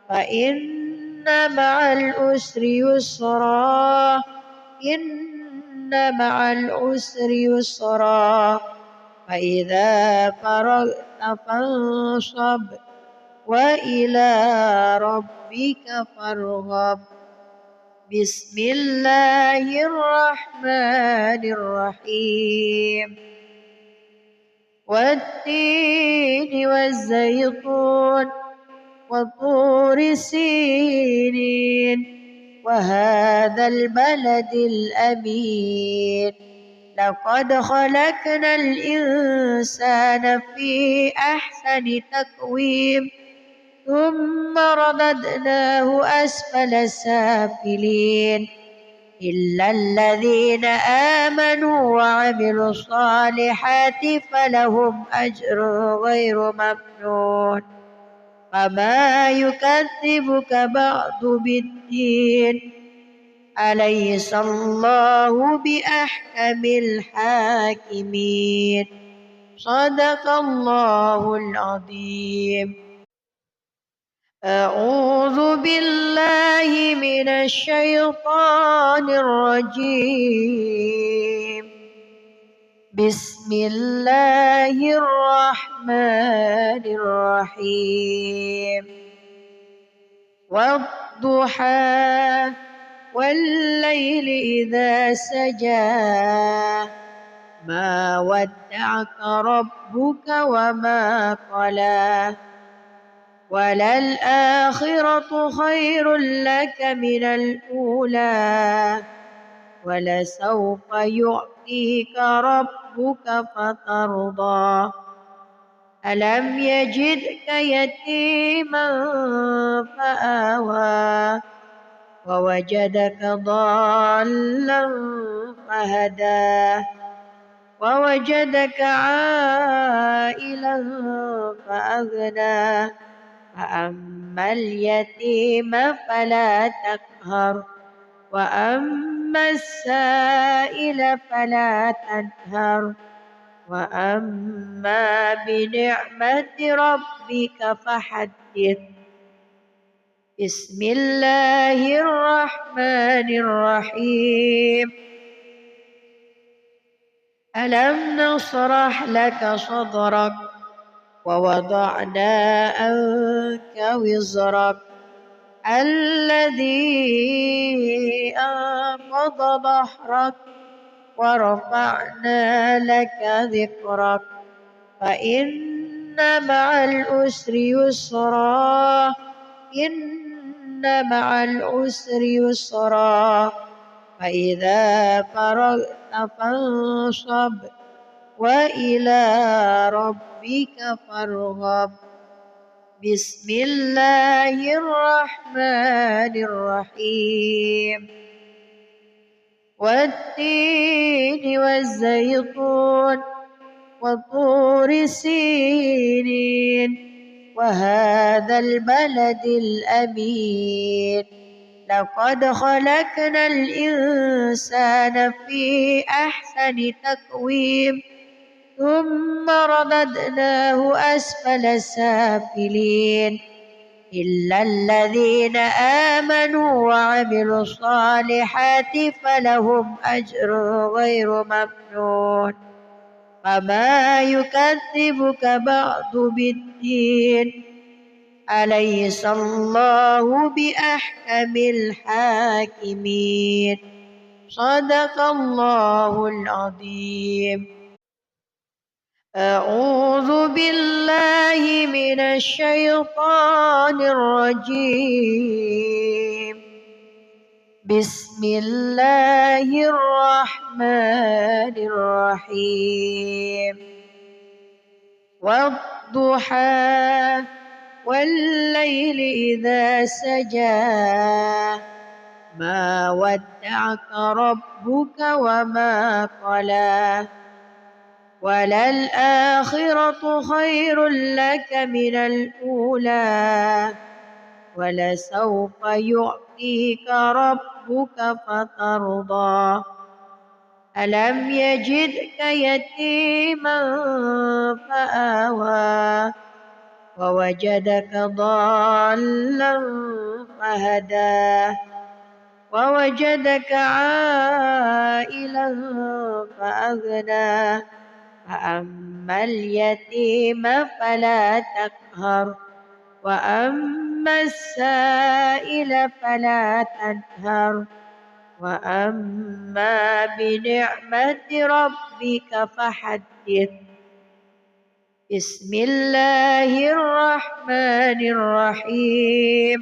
فإن مع العسر يسرا إن مع العسر يسرا فإذا فرغت فانصب وإلى ربك فارغب. بسم الله الرحمن الرحيم والتين والزيتون وطور سينين وهذا البلد الأمين لقد خلقنا الإنسان في أحسن تقويم ثم رددناه أسفل سافلين إلا الذين آمنوا وعملوا الصالحات فلهم أجر غير ممنون فما يكذبك بعد بالدين أليس الله بأحكم الحاكمين صدق الله العظيم. أعوذ بالله من الشيطان الرجيم بسم الله الرحمن الرحيم والضحى والليل إذا سجى ما ودعك ربك وما قلى وللآخرة خير لك من الأولى ولسوف يعطيك ربك فترضى ألم يجدك يتيما فآوى ووجدك ضالا فهدى ووجدك عائلا فأغنى فأما اليتيم فلا تقهر وأما السائل فلا تنهر وأما بنعمة ربك فحدث. بسم الله الرحمن الرحيم ألم نشرح لك صدرك ووضعنا عنك وزرك الذي أنقض ظهرك ورفعنا لك ذكرك فإن مع العسر يسرا إن مع العسر يسرا فإذا فرغت فانصب وإلى ربك فارغب بسم الله الرحمن الرحيم والتين والزيتون وطور سينين وهذا البلد الأمين لقد خلقنا الإنسان في أحسن تقويم ثم رددناه أسفل سافلين إلا الذين آمنوا وعملوا الصالحات فلهم أجر غير ممنون فما يكذبك بعد بالدين أليس الله بأحكم الحاكمين صدق الله العظيم. أعوذ بالله من الشيطان الرجيم بسم الله الرحمن الرحيم والضحى والليل إذا سجى ما ودعك ربك وما قلى وللآخرة خير لك من الأولى ولسوف يعطيك ربك فترضى ألم يجدك يتيما فآوى ووجدك ضالا فهدى ووجدك عائلا فأغنى فأما اليتيم فلا تقهر وأما السائل فلا تنهر وأما بنعمة ربك فحدث بسم الله الرحمن الرحيم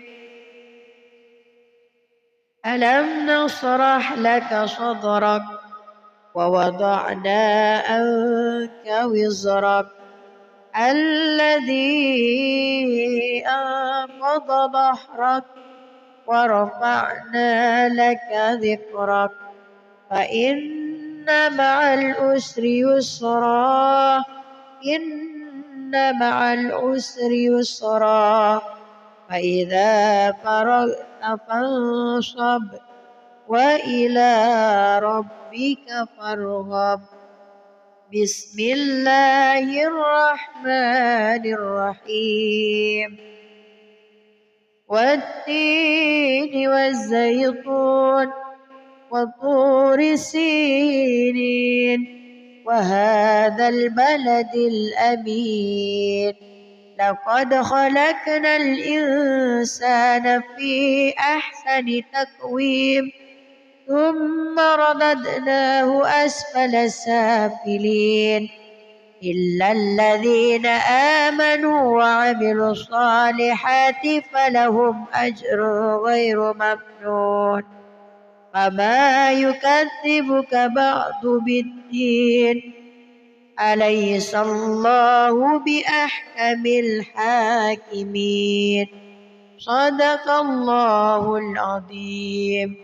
ألم نشرح لك صدرك ووضعنا عنك وزرك الذي أنقض ظهرك ورفعنا لك ذكرك فإن مع العسر يسرا إن مع العسر يسرا فإذا فرغت فانصب وإلى ربك فارغب بسم الله الرحمن الرحيم والتين والزيتون وطور سينين وهذا البلد الأمين لقد خلقنا الإنسان في أحسن تقويم ثم رددناه أسفل سافلين إلا الذين آمنوا وعملوا الصالحات فلهم أجر غير ممنون فما يكذبك بعد بالدين أليس الله بأحكم الحاكمين صدق الله العظيم.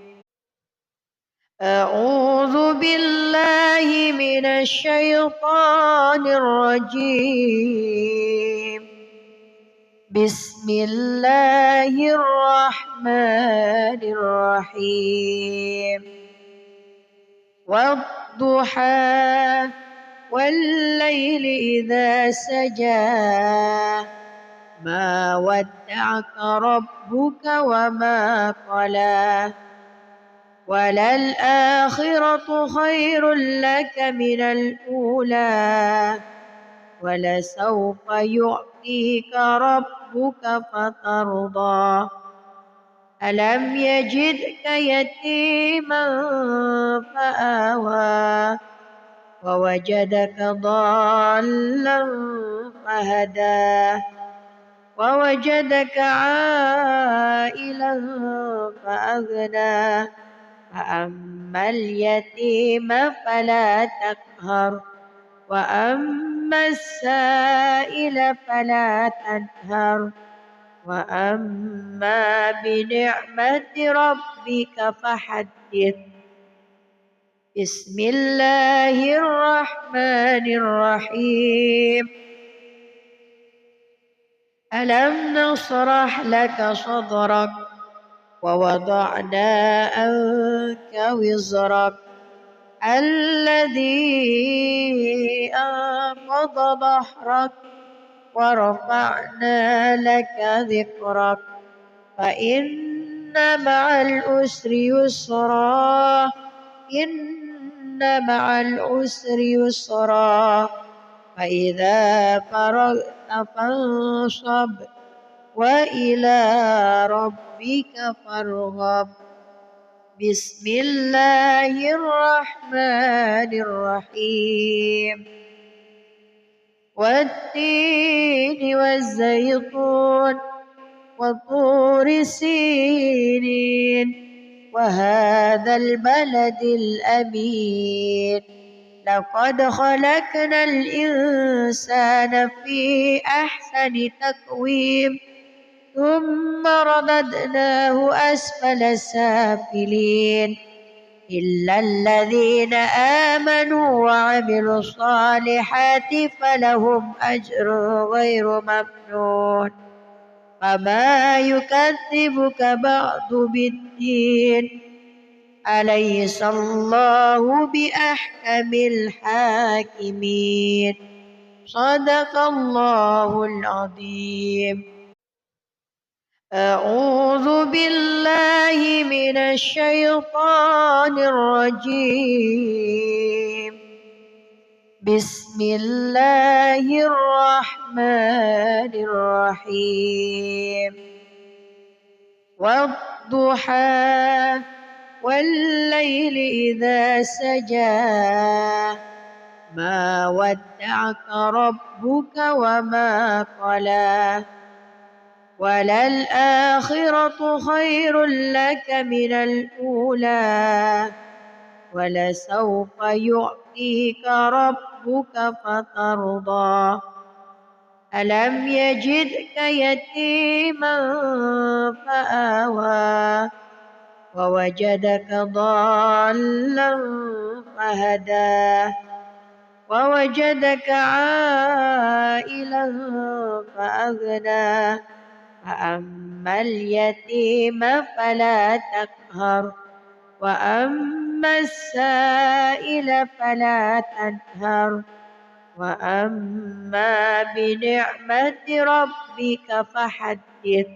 أعوذ بالله من الشيطان الرجيم بسم الله الرحمن الرحيم والضحى والليل إذا سجى ما ودعك ربك وما قلى وللآخرة خير لك من الأولى ولسوف يعطيك ربك فترضى ألم يجدك يتيما فآوى ووجدك ضالا فهدى ووجدك عائلا فأغنى فأما اليتيم فلا تقهر وأما السائل فلا تنهر وأما بنعمة ربك فحدث بسم الله الرحمن الرحيم ألم نشرح لك صدرك ووضعنا عنك وزرك الذي أنقض ظهرك ورفعنا لك ذكرك فإن مع العسر يسرا إن مع العسر يسرا فإذا فرغت فانصب وإلى ربك فارغب بسم الله الرحمن الرحيم والتين والزيتون وطور سينين وهذا البلد الأمين لقد خلقنا الإنسان في أحسن تقويم ثم رددناه أسفل سافلين إلا الذين آمنوا وعملوا الصالحات فلهم أجر غير ممنون فما يكذبك بعد بالدين أليس الله بأحكم الحاكمين صدق الله العظيم أعوذ بالله من الشيطان الرجيم بسم الله الرحمن الرحيم والضحى والليل إذا سجى ما ودعك ربك وما قلى وللآخرة خير لك من الأولى ولسوف يعطيك ربك فترضى ألم يجدك يتيما فآوى ووجدك ضالا فهدى ووجدك عائلا فأغنى فأما اليتيم فلا تقهر وأما السائل فلا تنهر وأما بنعمة ربك فحدث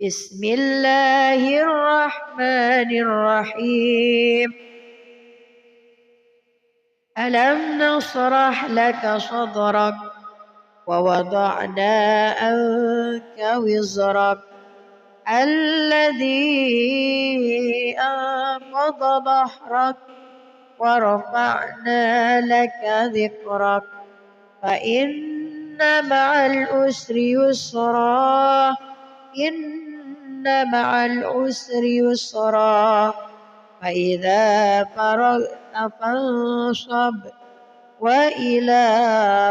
بسم الله الرحمن الرحيم ألم نشرح لك صدرك ووضعنا عنك وزرك الذي أنقض ظهرك ورفعنا لك ذكرك فإن مع العسر يسرا إن مع العسر يسرا فإذا فرغت فانصب وإلى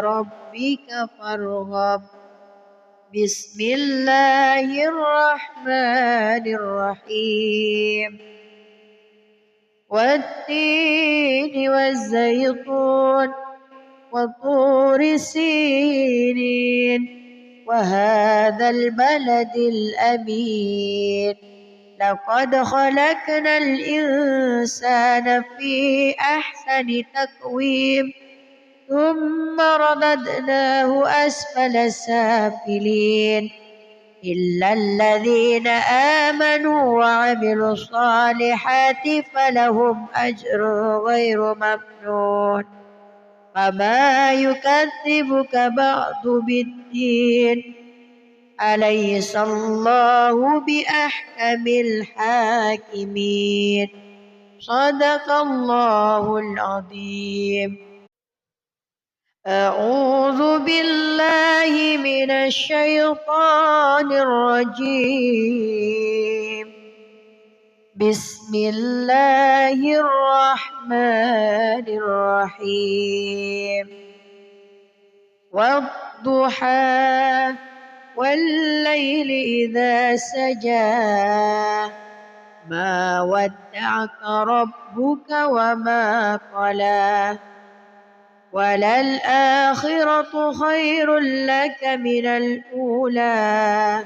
ربك فارغب بسم الله الرحمن الرحيم والتين والزيتون وطور سينين وهذا البلد الأمين لقد خلقنا الإنسان في أحسن تقويم ثم رددناه أسفل سافلين إلا الذين آمنوا وعملوا الصالحات فلهم أجر غير ممنون فما يكذبك بعد بالدين أليس الله بأحكم الحاكمين صدق الله العظيم. أعوذ بالله من الشيطان الرجيم بسم الله الرحمن الرحيم والضحى والليل إذا سجى ما ودعك ربك وما قلى وللآخرة خير لك من الأولى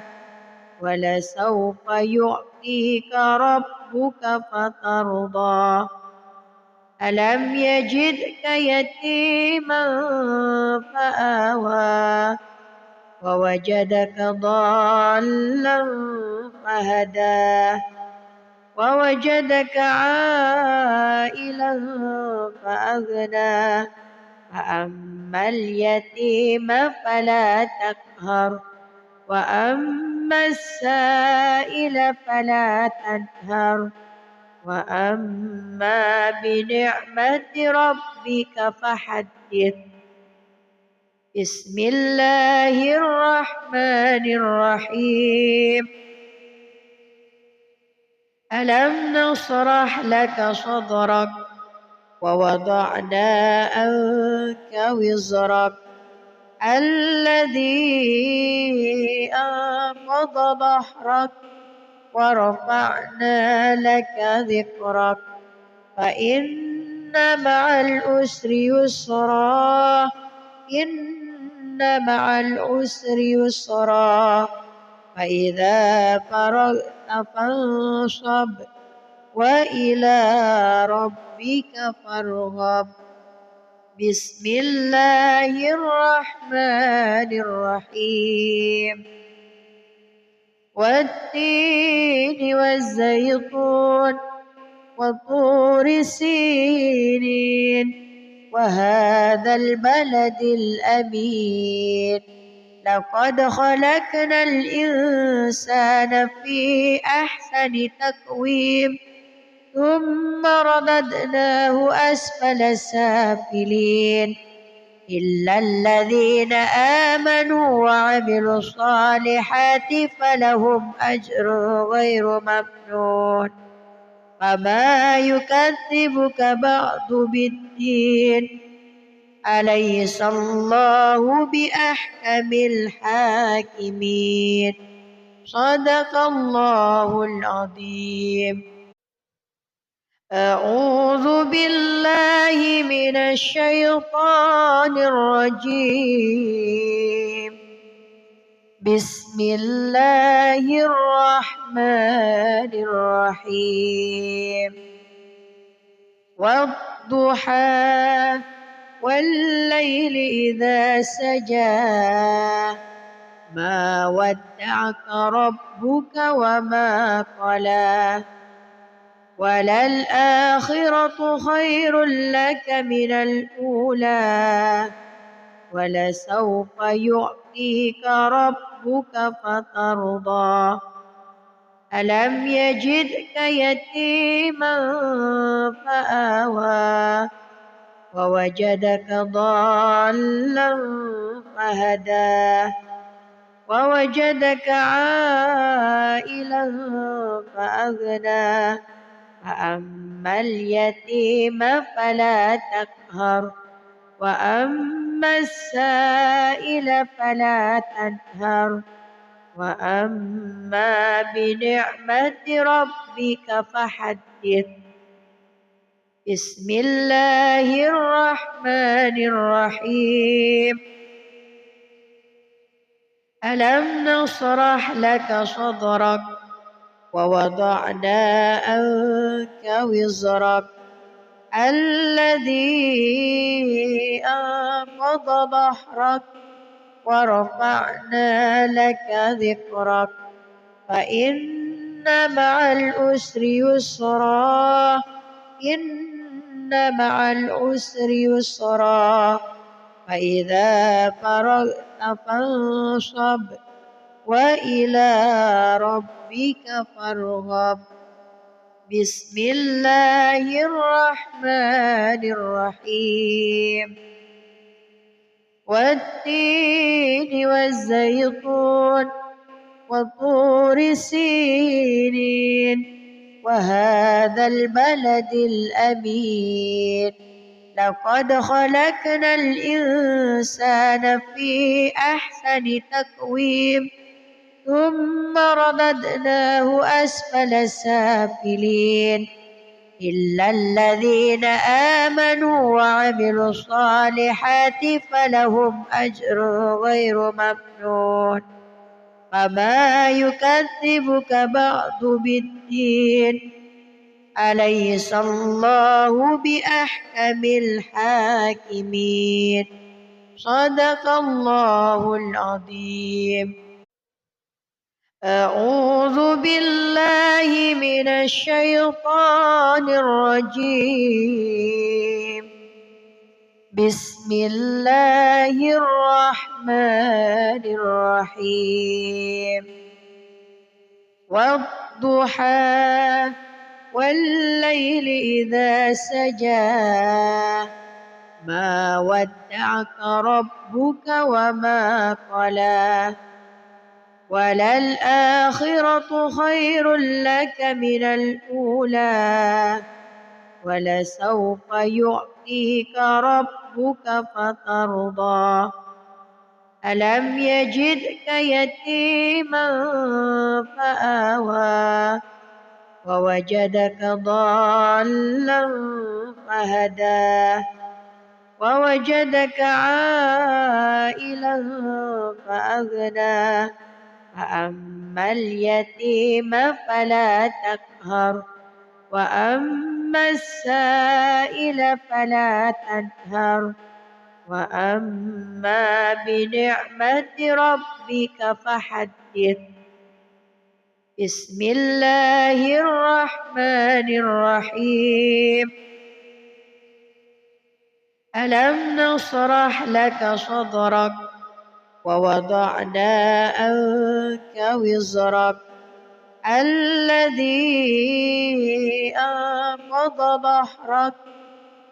ولسوف يعطيك ربك فترضى ألم يجدك يتيما فآوى ووجدك ضالا فهدى ووجدك عائلا فأغنى فأما اليتيم فلا تقهر وأما السائل فلا تنهر وأما بنعمة ربك فحدث. بسم الله الرحمن الرحيم ألم نشرح لك صدرك ووضعنا عنك وزرك الذي أنقض ظهرك ورفعنا لك ذكرك فإن مع العسر يسرا إن مع العسر يسرا فإذا فرغت فانصب وإلى ربك فارغب. بسم الله الرحمن الرحيم والتين والزيتون وطور سينين وهذا البلد الأمين لقد خلقنا الإنسان في أحسن تقويم ثم رددناه أسفل سافلين إلا الذين آمنوا وعملوا الصالحات فلهم أجر غير ممنون فما يكذبك بعد بالدين أليس الله بأحكم الحاكمين صدق الله العظيم. أعوذ بالله من الشيطان الرجيم بسم الله الرحمن الرحيم والضحى والليل إذا سجى ما ودعك ربك وما قلى وللآخرة خير لك من الأولى ولسوف يعطيك ربك فترضى ألم يجدك يتيما فآوى ووجدك ضالا فهدى ووجدك عائلا فأغنى فأما اليتيم فلا تقهر وأما السائل فلا تنهر وأما بنعمة ربك فحدث. بسم الله الرحمن الرحيم ألم نشرح لك صدرك ووضعنا عنك وزرك الذي أنقض ظهرك ورفعنا لك ذكرك فإن مع العسر يسرا إن مع العسر يسرا فإذا فرغت فانصب وإلى ربك فارغب بسم الله الرحمن الرحيم والتين والزيتون وطور سينين وهذا البلد الأمين لقد خلقنا الإنسان في أحسن تقويم ثم رددناه أسفل سافلين إلا الذين آمنوا وعملوا الصالحات فلهم أجر غير ممنون فما يكذبك بعد بالدين أليس الله بأحكم الحاكمين صدق الله العظيم. أعوذ بالله من الشيطان الرجيم بسم الله الرحمن الرحيم والضحى والليل إذا سجى ما ودعك ربك وما قلى وللآخرة خير لك من الأولى ولسوف يعطيك ربك فترضى ألم يجدك يتيما فآوى ووجدك ضالا فهدى ووجدك عائلا فأغنى فأما اليتيم فلا تقهر وأما السائل فلا تنهر وأما بنعمة ربك فحدث بسم الله الرحمن الرحيم ألم نشرح لك صدرك ووضعنا عنك وزرك الذي أنقض ظهرك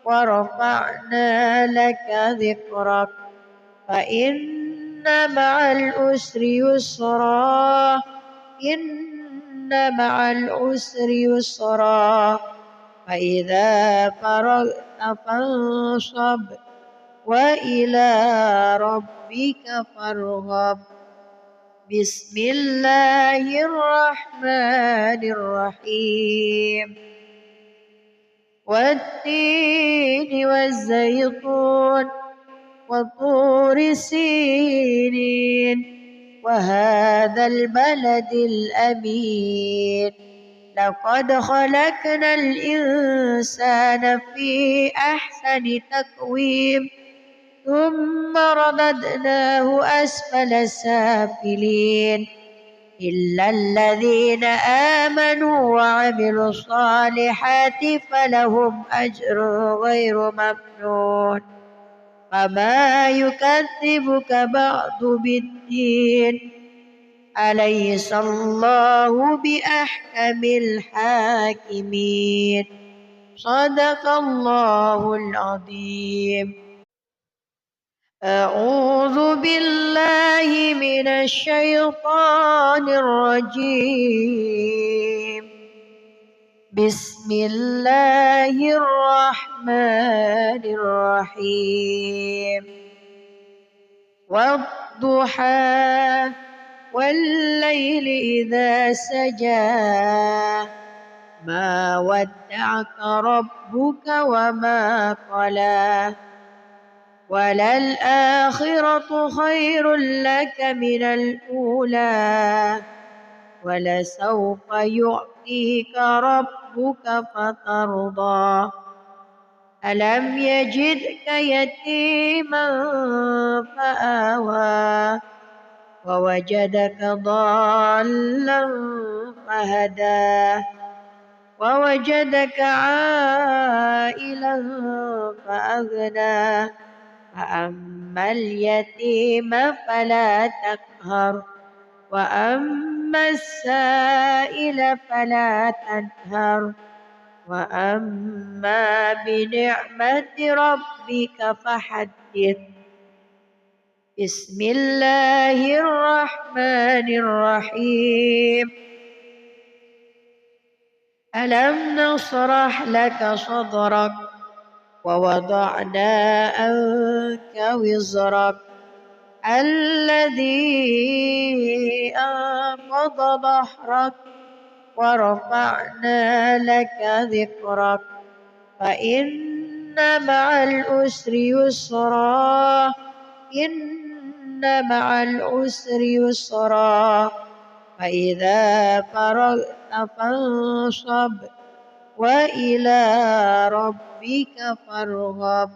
ورفعنا لك ذكرك فإن مع العسر يسرا إن مع العسر يسرا فإذا فرغت فانصب وإلى ربك فارغب بسم الله الرحمن الرحيم والتين والزيتون وطور سينين وهذا البلد الأمين لقد خلقنا الإنسان في أحسن تقويم ثم رددناه أسفل سافلين إلا الذين آمنوا وعملوا الصالحات فلهم أجر غير ممنون فما يكذبك بعد بالدين أليس الله بأحكم الحاكمين صدق الله العظيم. أعوذ بالله من الشيطان الرجيم بسم الله الرحمن الرحيم والضحى والليل إذا سجى ما ودعك ربك وما قلى وللآخرة خير لك من الأولى ولسوف يعطيك ربك فترضى ألم يجدك يتيما فآوى ووجدك ضالا فهدى ووجدك عائلا فأغنى فأما اليتيم فلا تقهر وأما السائل فلا تنهر وأما بنعمة ربك فحدث. بسم الله الرحمن الرحيم. ألم نشرح لك صدرك ووضعنا عنك وزرك الذي أنقض ظهرك ورفعنا لك ذكرك فإن مع العسر يسرا إن مع العسر يسرا فإذا فرغت فانصب وإلى ربك فارغب.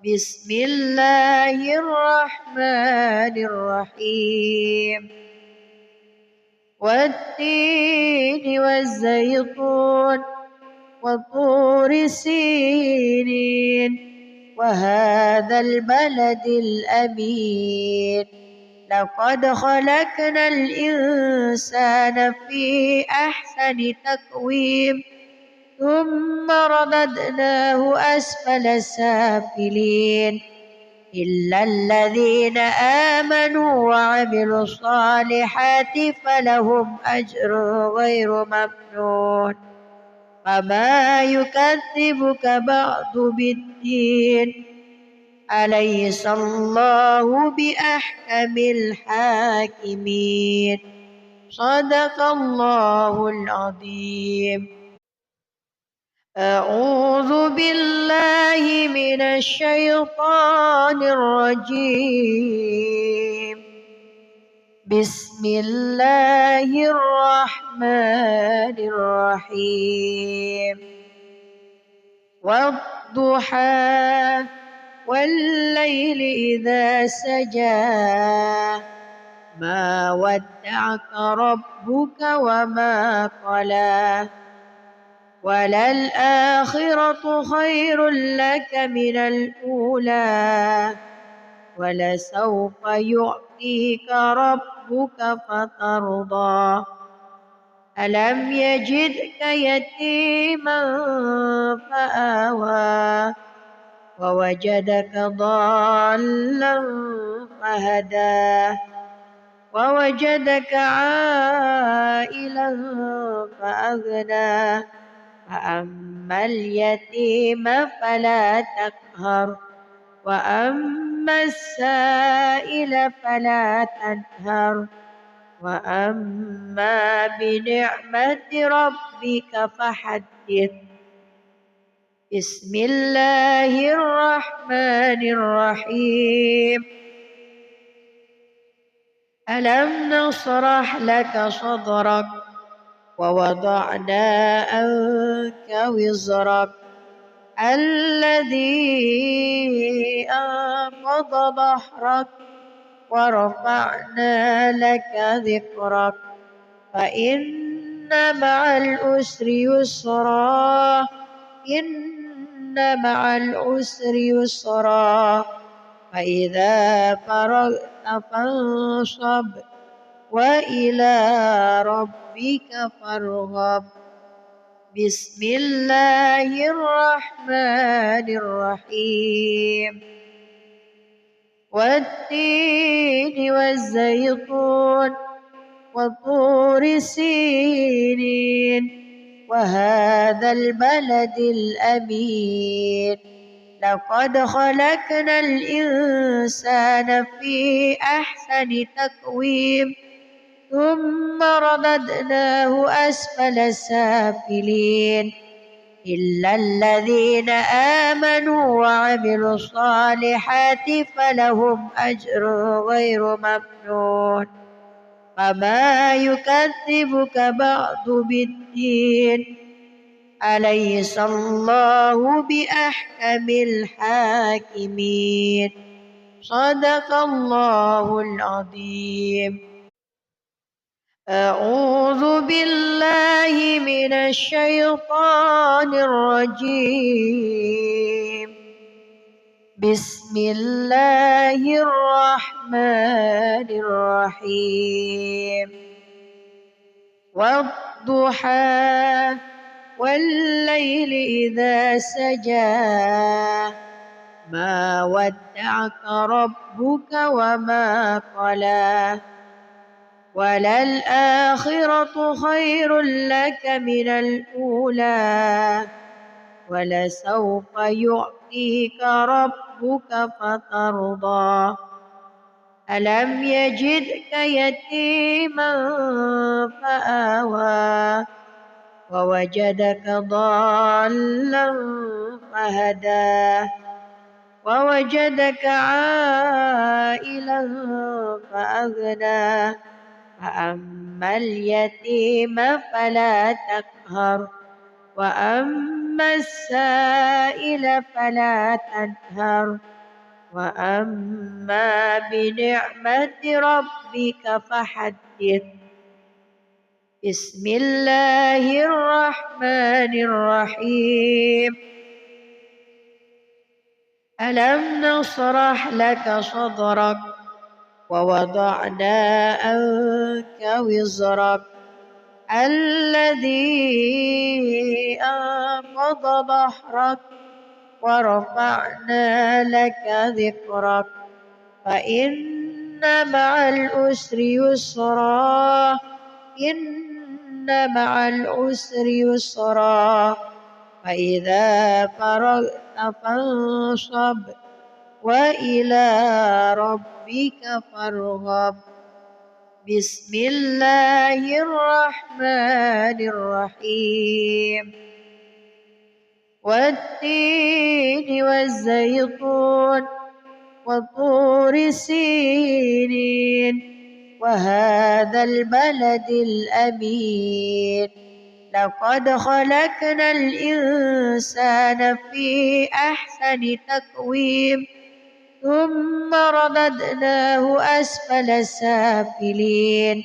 بسم الله الرحمن الرحيم. والتين والزيتون وطور سينين وهذا البلد الأمين لقد خلقنا الإنسان في أحسن تقويم ثم رددناه أسفل سافلين إلا الذين آمنوا وعملوا الصالحات فلهم أجر غير ممنون فما يكذبك بعد بالدين أليس الله بأحكم الحاكمين. صدق الله العظيم. أعوذ بالله من الشيطان الرجيم. بسم الله الرحمن الرحيم. والضحى والليل إذا سجى ما ودعك ربك وما قلى وللآخرة خير لك من الأولى ولسوف يعطيك ربك فترضى ألم يجدك يتيما فآوى ووجدك ضالا فهدى ووجدك عائلا فأغنى فأما اليتيم فلا تقهر وأما السائل فلا تنهر وأما بنعمة ربك فحدث. بسم الله الرحمن الرحيم. ألم نشرح لك صدرك ووضعنا عنك وزرك الذي أنقض ظهرك ورفعنا لك ذكرك فإن مع العسر يسرا إن مع العسر يسرا فإذا فرغت فانصب وإلى ربك فارغب. بسم الله الرحمن الرحيم. والتين والزيتون وطور سينين وهذا البلد الأمين لقد خلقنا الإنسان في أحسن تقويم ثم رددناه أسفل سافلين إلا الذين آمنوا وعملوا الصالحات فلهم أجر غير ممنون فما يكذبك بعد بالدين أليس الله بأحكم الحاكمين. صدق الله العظيم. أعوذ بالله من الشيطان الرجيم. بسم الله الرحمن الرحيم. والضحى والليل إذا سجى ما ودعك ربك وما قلى وللآخرة خير لك من الأولى ولسوف يعطيك ربك فترضى ألم يجدك يتيما فآوى ووجدك ضالا فهدى ووجدك عائلا فأغنى فأما اليتيم فلا تقهر وأما السائل فلا تنهر وأما بنعمة ربك فحدث. بسم الله الرحمن الرحيم. ألم نشرح لك صدرك ووضعنا عنك وزرك الذي أنقض ظهرك ورفعنا لك ذكرك فإن مع العسر يسرا إن مع العسر يسرا فإذا فرغت فانصب وإلى ربك فارغب. بسم الله الرحمن الرحيم. والتين والزيتون وطور سينين وهذا البلد الأمين لقد خلقنا الإنسان في أحسن تقويم ثم رددناه أسفل سافلين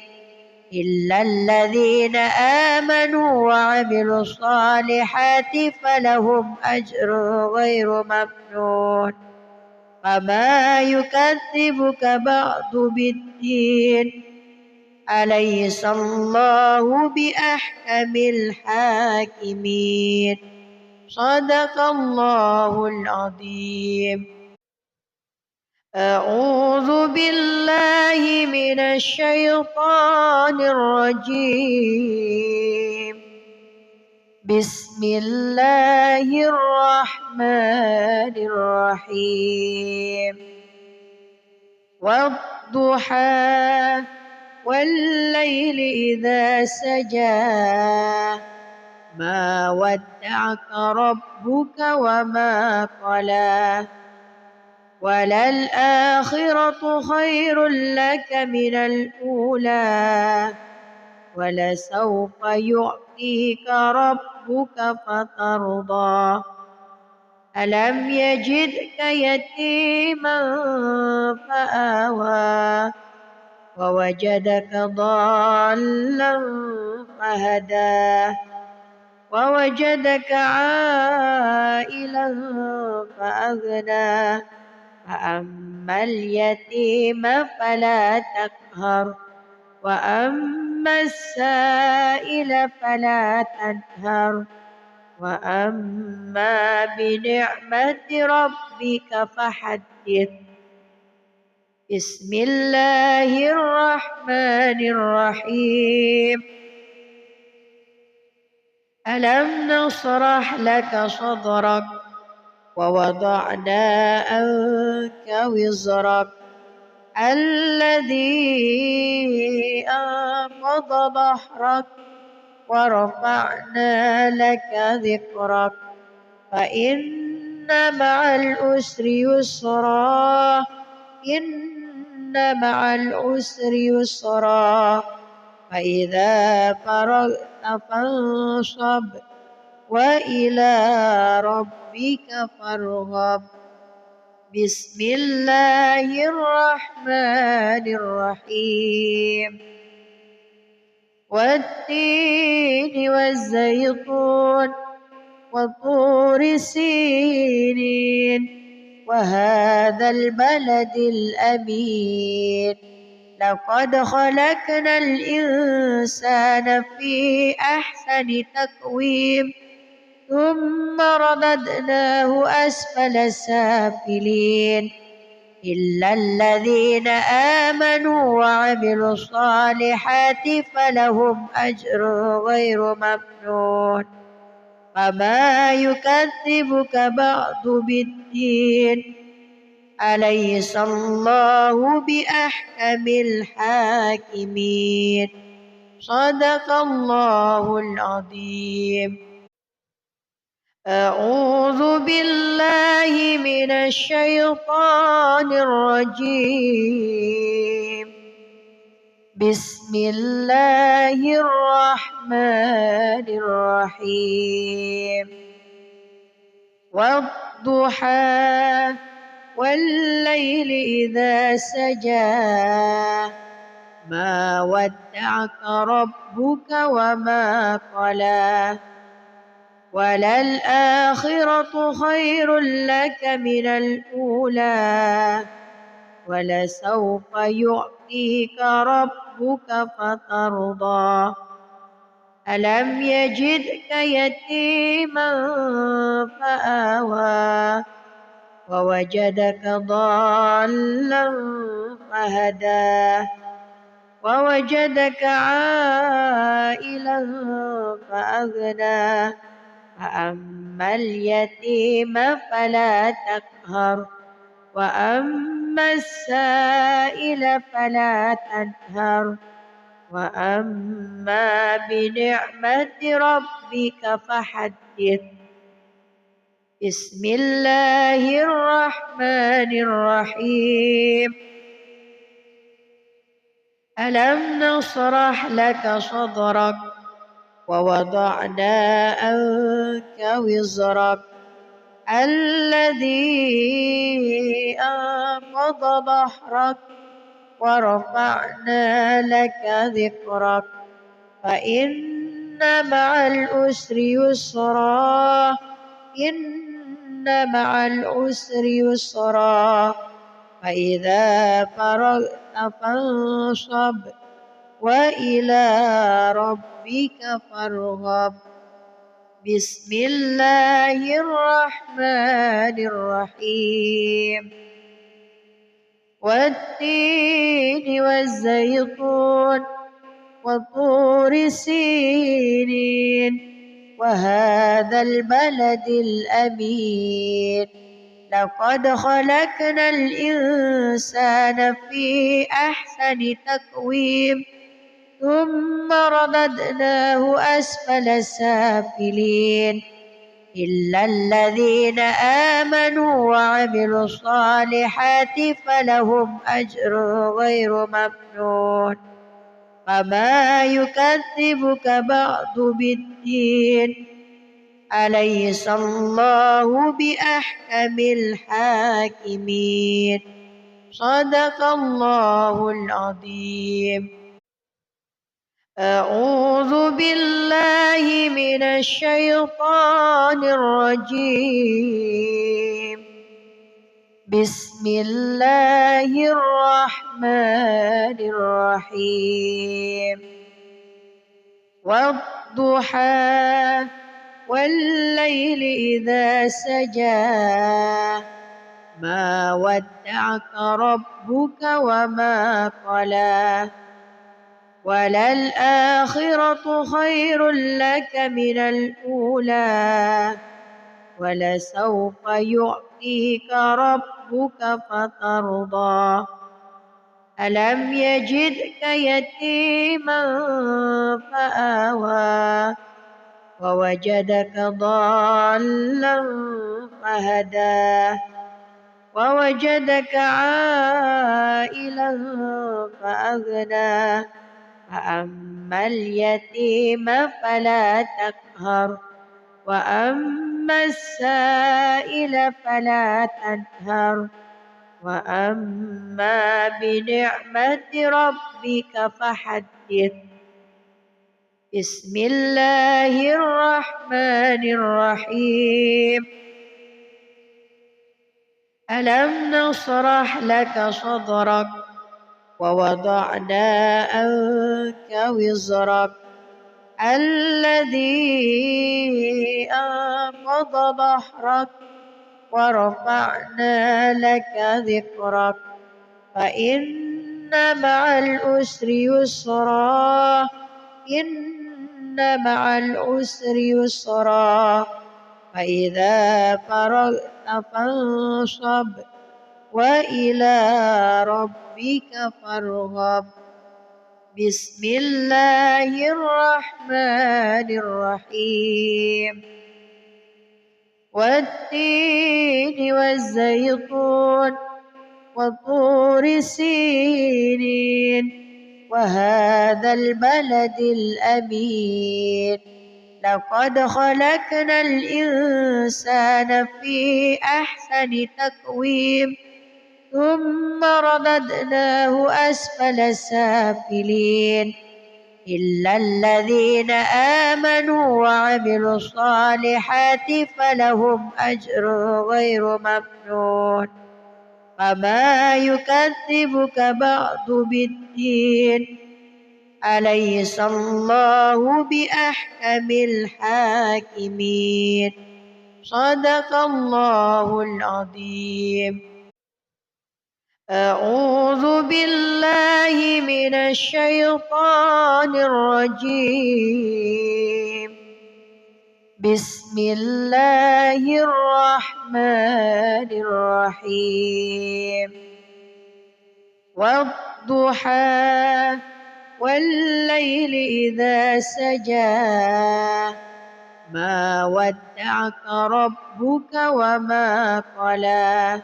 إلا الذين آمنوا وعملوا الصالحات فلهم أجر غير ممنون فما يكذبك بعد بالدين أليس الله بأحكم الحاكمين. صدق الله العظيم. أعوذ بالله من الشيطان الرجيم. بسم الله الرحمن الرحيم. والضحى والليل إذا سجى ما ودعك ربك وما قلى وللآخرة خير لك من الأولى ولسوف يعطيك ربك فترضى ألم يجدك يتيما فآوى ووجدك ضالا فهدى ووجدك عائلا فأغنى فأما اليتيم فلا تقهر وأما السائل فلا تنهر وأما بنعمة ربك فحدث. بسم الله الرحمن الرحيم. ألم نشرح لك صدرك ووضعنا عنك وزرك الذي أنقض ظهرك ورفعنا لك ذكرك فإن مع العسر يسرا إن مع العسر يسرا فإذا فرغت فانصب وإلى ربك فارغب. بسم الله الرحمن الرحيم. والتين والزيتون وطور سينين وهذا البلد الأمين. لقد خلقنا الإنسان في أحسن تقويم ثم رددناه أسفل سافلين إلا الذين آمنوا وعملوا الصالحات فلهم أجر غير ممنون. فما يكذبك بعد بالدين. أليس الله بأحكم الحاكمين. صدق الله العظيم. أعوذ بالله من الشيطان الرجيم. بسم الله الرحمن الرحيم. والضحى والليل إذا سجى ما ودعك ربك وما قلى وللآخرة خير لك من الأولى ولسوف يعطيك ربك فترضى. ألم يجدك يتيما فآوى ووجدك ضالا فهدى ووجدك عائلا فأغنى. فأما اليتيم فلا تقهر وأما السائل فلا تنهر وأما بنعمة ربك فحدث. بسم الله الرحمن الرحيم. ألم نشرح لك صدرك ووضعنا عنك وزرك الذي أنقض ظهرك ورفعنا لك ذكرك فإن مع العسر يسرا إن مع العسر يسرا فإذا فرغت فانصب وإلى ربك فارغب. بسم الله الرحمن الرحيم. والتين والزيتون وطور سينين وهذا البلد الأمين. لقد خلقنا الإنسان في أحسن تقويم ثم رددناه أسفل سافلين إلا الذين آمنوا وعملوا الصالحات فلهم أجر غير ممنون. فما يكذبك بعد بالدين. أليس الله بأحكم الحاكمين. صدق الله العظيم. أعوذ بالله من الشيطان الرجيم. بسم الله الرحمن الرحيم. والضحى والليل إذا سجى ما ودعك ربك وما قلى وللآخرة خير لك من الأولى ولسوف يعطيك ربك فترضى. ألم يجدك يتيما فآوى ووجدك ضالا فهدى ووجدك عائلا فأغنى. فأما اليتيم فلا تقهر وأما السائل فلا تنهر وأما بنعمة ربك فحدث. بسم الله الرحمن الرحيم. ألم نشرح لك صدرك ووضعنا عنك وزرك الذي أنقض ظهرك ورفعنا لك ذكرك فإن مع العسر يسرا إن مع العسر يسرا فإذا فرغت فانصب وإلى ربك فارغب. بسم الله الرحمن الرحيم. والتين والزيتون وطور سينين وهذا البلد الأمين لقد خلقنا الإنسان في أحسن تقويم ثم رددناه أسفل سافلين إلا الذين آمنوا وعملوا الصالحات فلهم أجر غير ممنون. فما يكذبك بعد بالدين أليس الله بأحكم الحاكمين. صدق الله العظيم. أعوذ بالله من الشيطان الرجيم. بسم الله الرحمن الرحيم. والضحى والليل إذا سجى ما ودعك ربك وما قلى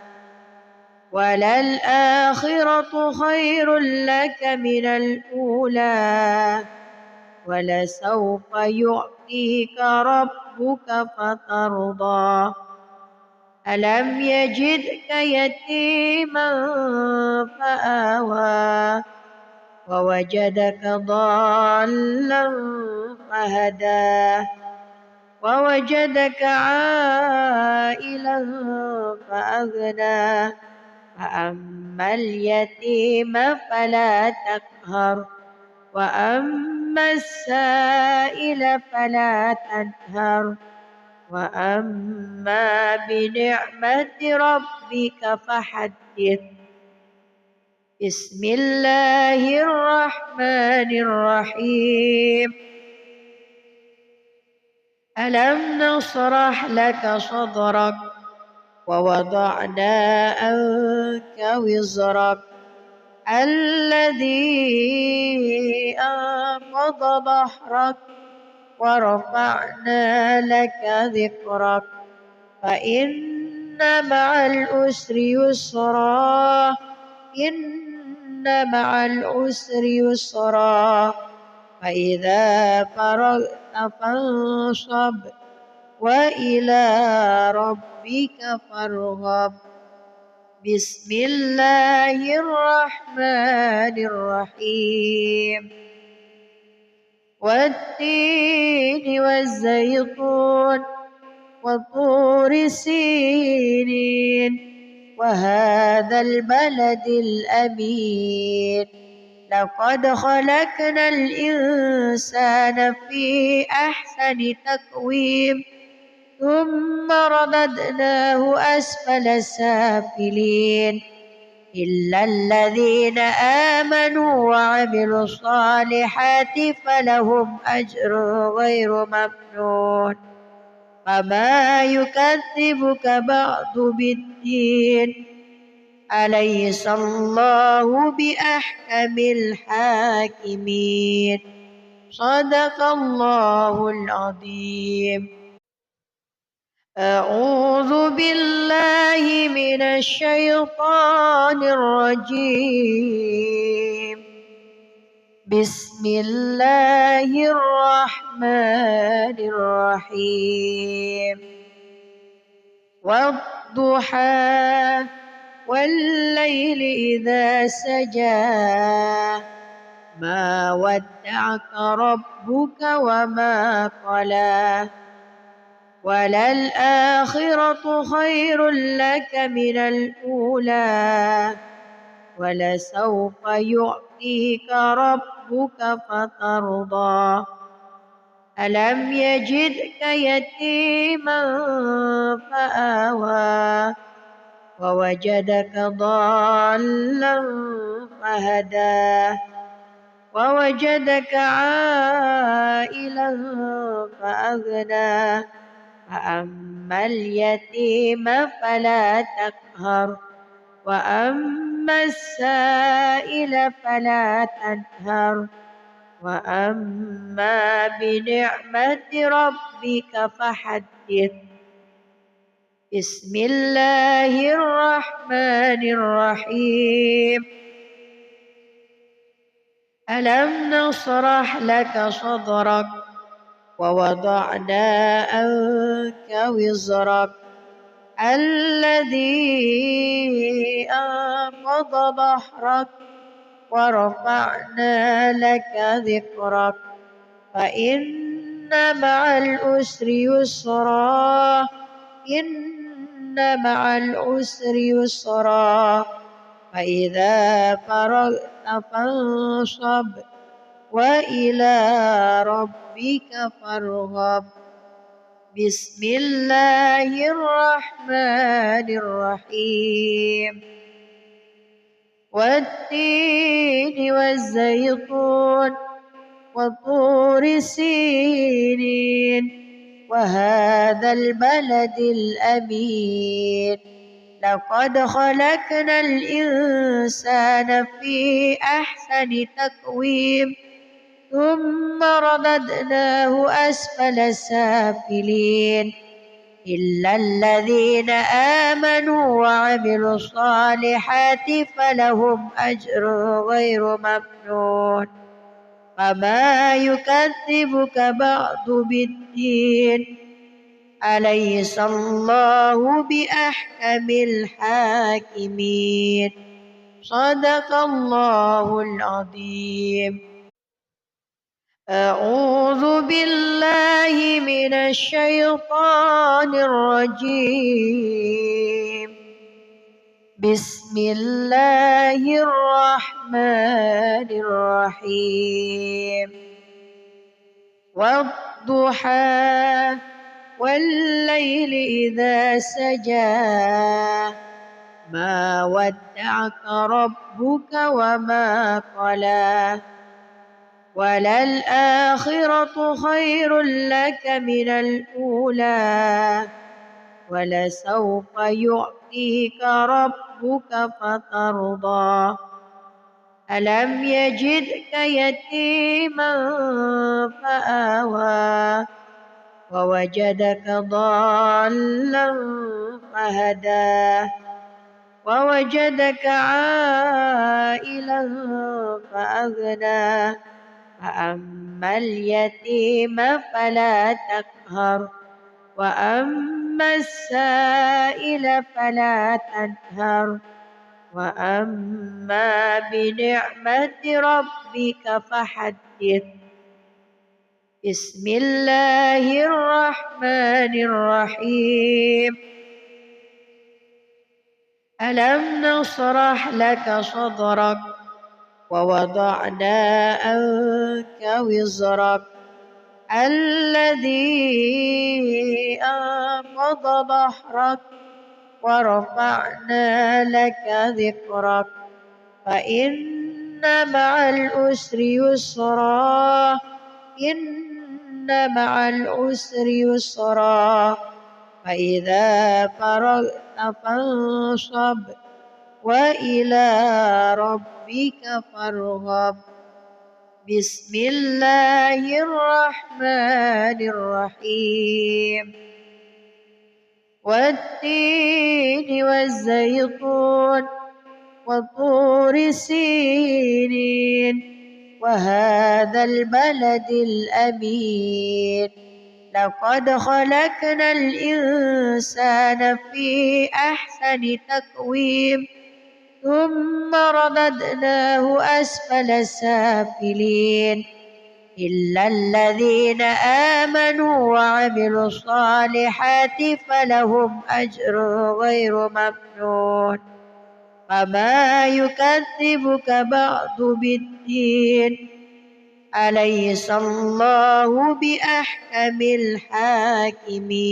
وللآخرة خير لك من الأولى ولسوف يعطيك ربك فترضى. ألم يجدك يتيما فآوى ووجدك ضالا فهدى ووجدك عائلا فأغنى فأما اليتيم فلا تقهر وأما السائل فلا تنهر وأما بنعمة ربك فحدث. بسم الله الرحمن الرحيم. ألم نشرح لك صدرك ووضعنا عنك وزرك الذي أنقض ظهرك ورفعنا لك ذكرك فإن مع العسر يسرا إن مع العسر يسرا فإذا فرغت فانصب وإلى ربك فارغب. بسم الله الرحمن الرحيم. والتين والزيتون وطور سينين وهذا البلد الأمين لقد خلقنا الإنسان في أحسن تقويم ثم رددناه أسفل سافلين إلا الذين آمنوا وعملوا الصالحات فلهم أجر غير ممنون. فما يكذبك بعد بالدين أليس الله بأحكم الحاكمين. صدق الله العظيم. أعوذ بالله من الشيطان الرجيم. بسم الله الرحمن الرحيم والضحى والليل إذا سجى ما ودعك ربك وما قلى وللآخرة خير لك من الأولى ولسوف يعطيك ربك فترضى ألم يجدك يتيما فآوى ووجدك ضالا فهدى ووجدك عائلا فأغنى فأما اليتيم فلا تقهر وأما السائل فلا تنهر وأما بنعمة ربك فحدث بسم الله الرحمن الرحيم ألم نشرح لك صدرك ووضعنا عنك وزرك الذي أنقض ظهرك ورفعنا لك ذكرك فإن مع العسر يسرا إن مع العسر يسرا فإذا فرغت فانصب وإلى ربك فارغب بسم الله الرحمن الرحيم والتين والزيتون وطور سينين وهذا البلد الأمين لقد خلقنا الإنسان في أحسن تقويم ثم رددناه أسفل سافلين إلا الذين آمنوا وعملوا الصالحات فلهم أجر غير ممنون فما يكذبك بعد بالدين أليس الله بأحكم الحاكمين صدق الله العظيم أعوذ بالله من الشيطان الرجيم بسم الله الرحمن الرحيم والضحى والليل إذا سجى ما ودعك ربك وما قلى وللآخرة خير لك من الأولى ولسوف يعطيك ربك فترضى ألم يجدك يتيما فآوى ووجدك ضالا فهدى ووجدك عائلا فأغنى فأما اليتيم فلا تقهر وأما السائل فلا تنهر وأما بنعمة ربك فحدث بسم الله الرحمن الرحيم ألم نشرح لك صدرك ووضعنا عنك وزرك الذي أنقض ظهرك ورفعنا لك ذكرك فإن مع العسر يسرا إن مع العسر يسرا فإذا فرغت فانصب وإلى ربك فارغب بسم الله الرحمن الرحيم والتين والزيتون وطور سينين وهذا البلد الأمين لقد خلقنا الإنسان في أحسن تقويم ثم رددناه أسفل سافلين إلا الذين آمنوا وعملوا الصالحات فلهم أجر غير ممنون فما يكذبك بعد بالدين أليس الله بأحكم الحاكمين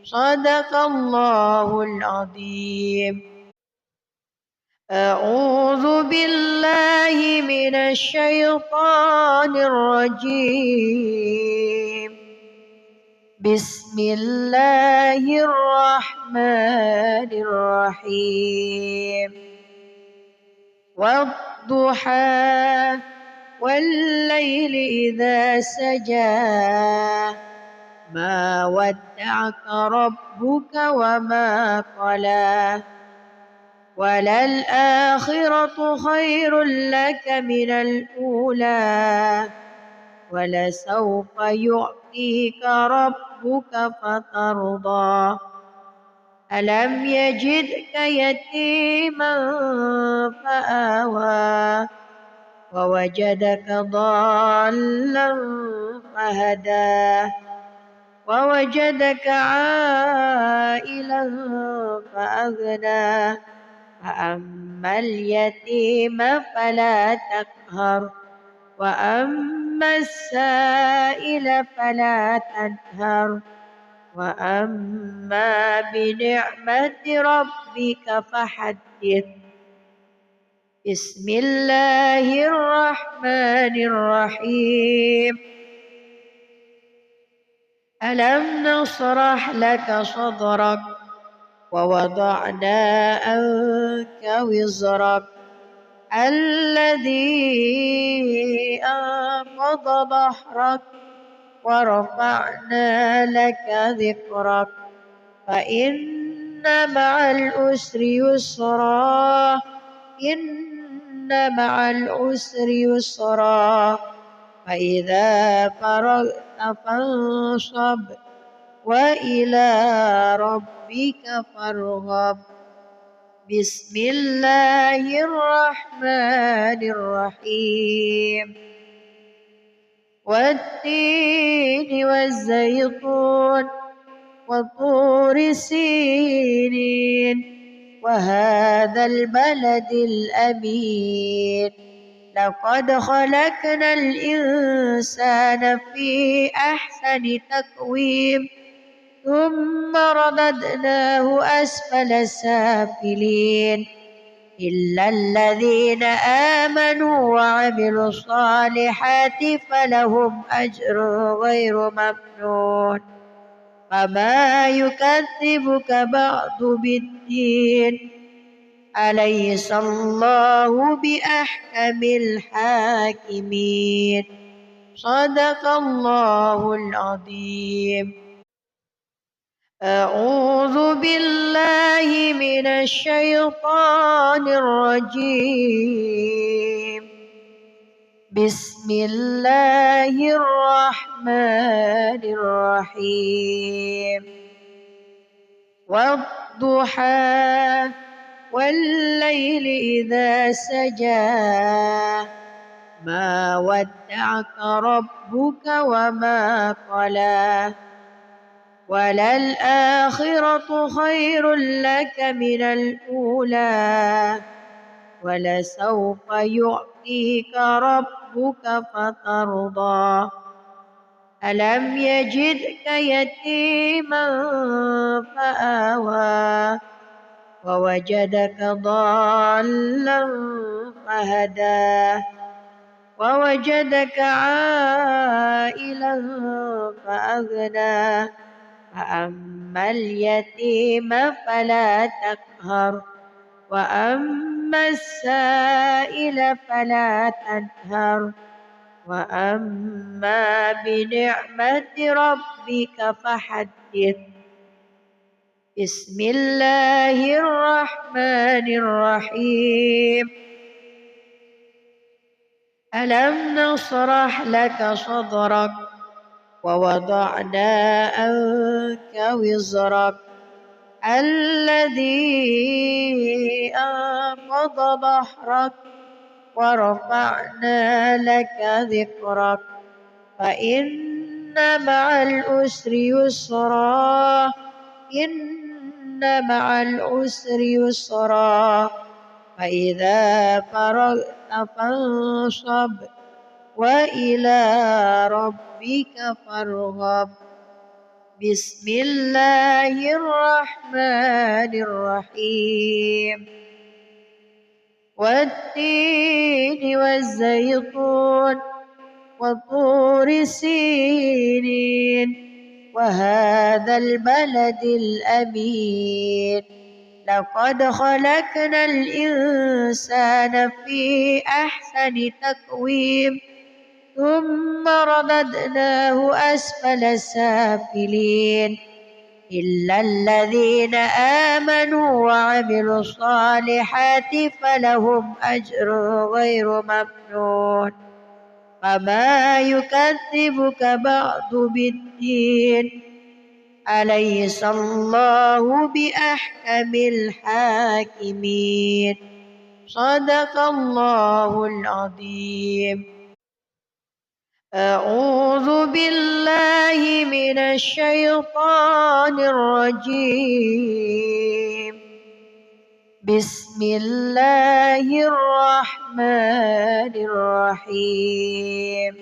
صدق الله العظيم. أعوذ بالله من الشيطان الرجيم بسم الله الرحمن الرحيم والضحى والليل إذا سجى ما ودعك ربك وما قلى وللآخرة خير لك من الأولى ولسوف يعطيك ربك فترضى ألم يجدك يتيما فآوى ووجدك ضالا فهدى ووجدك عائلا فأغنى فأما اليتيم فلا تقهر وأما السائل فلا تنهر وأما بنعمة ربك فحدث. بسم الله الرحمن الرحيم ألم نشرح لك صدرك ووضعنا عنك وزرك الذي أنقض ظهرك ورفعنا لك ذكرك فإن مع العسر يسرا إن مع العسر يسرا فإذا فرغت فانصب وإلى ربك فارغب. بسم الله الرحمن الرحيم والتين والزيتون وطور سينين وهذا البلد الأمين لقد خلقنا الإنسان في أحسن تقويم ثم رددناه أسفل سافلين إلا الذين آمنوا وعملوا الصالحات فلهم أجر غير ممنون فما يكذبك بعد بالدين أليس الله بأحكم الحاكمين صدق الله العظيم. أعوذ بالله من الشيطان الرجيم بسم الله الرحمن الرحيم والضحى والليل إذا سجى ما ودعك ربك وما قلى وللآخرة خير لك من الأولى ولسوف يعطيك ربك فترضى ألم يجدك يتيما فآوى ووجدك ضالا فهدى ووجدك عائلا فأغنى فأما اليتيم فلا تقهر وأما السائل فلا تنهر وأما بنعمة ربك فحدث. بسم الله الرحمن الرحيم ألم نشرح لك صدرك ووضعنا عنك وزرك الذي أنقض ظهرك ورفعنا لك ذكرك فإن مع العسر يسرا إن مع العسر يسرا فإذا فرغت فانصب وإلى ربك فارغب بسم الله الرحمن الرحيم والتين والزيتون وطور سينين وهذا البلد الأمين لقد خلقنا الإنسان في أحسن تقويم ثم رددناه أسفل سافلين إلا الذين آمنوا وعملوا الصالحات فلهم أجر غير ممنون فما يكذبك بعد بالدين أليس الله بأحكم الحاكمين صدق الله العظيم. أعوذ بالله من الشيطان الرجيم بسم الله الرحمن الرحيم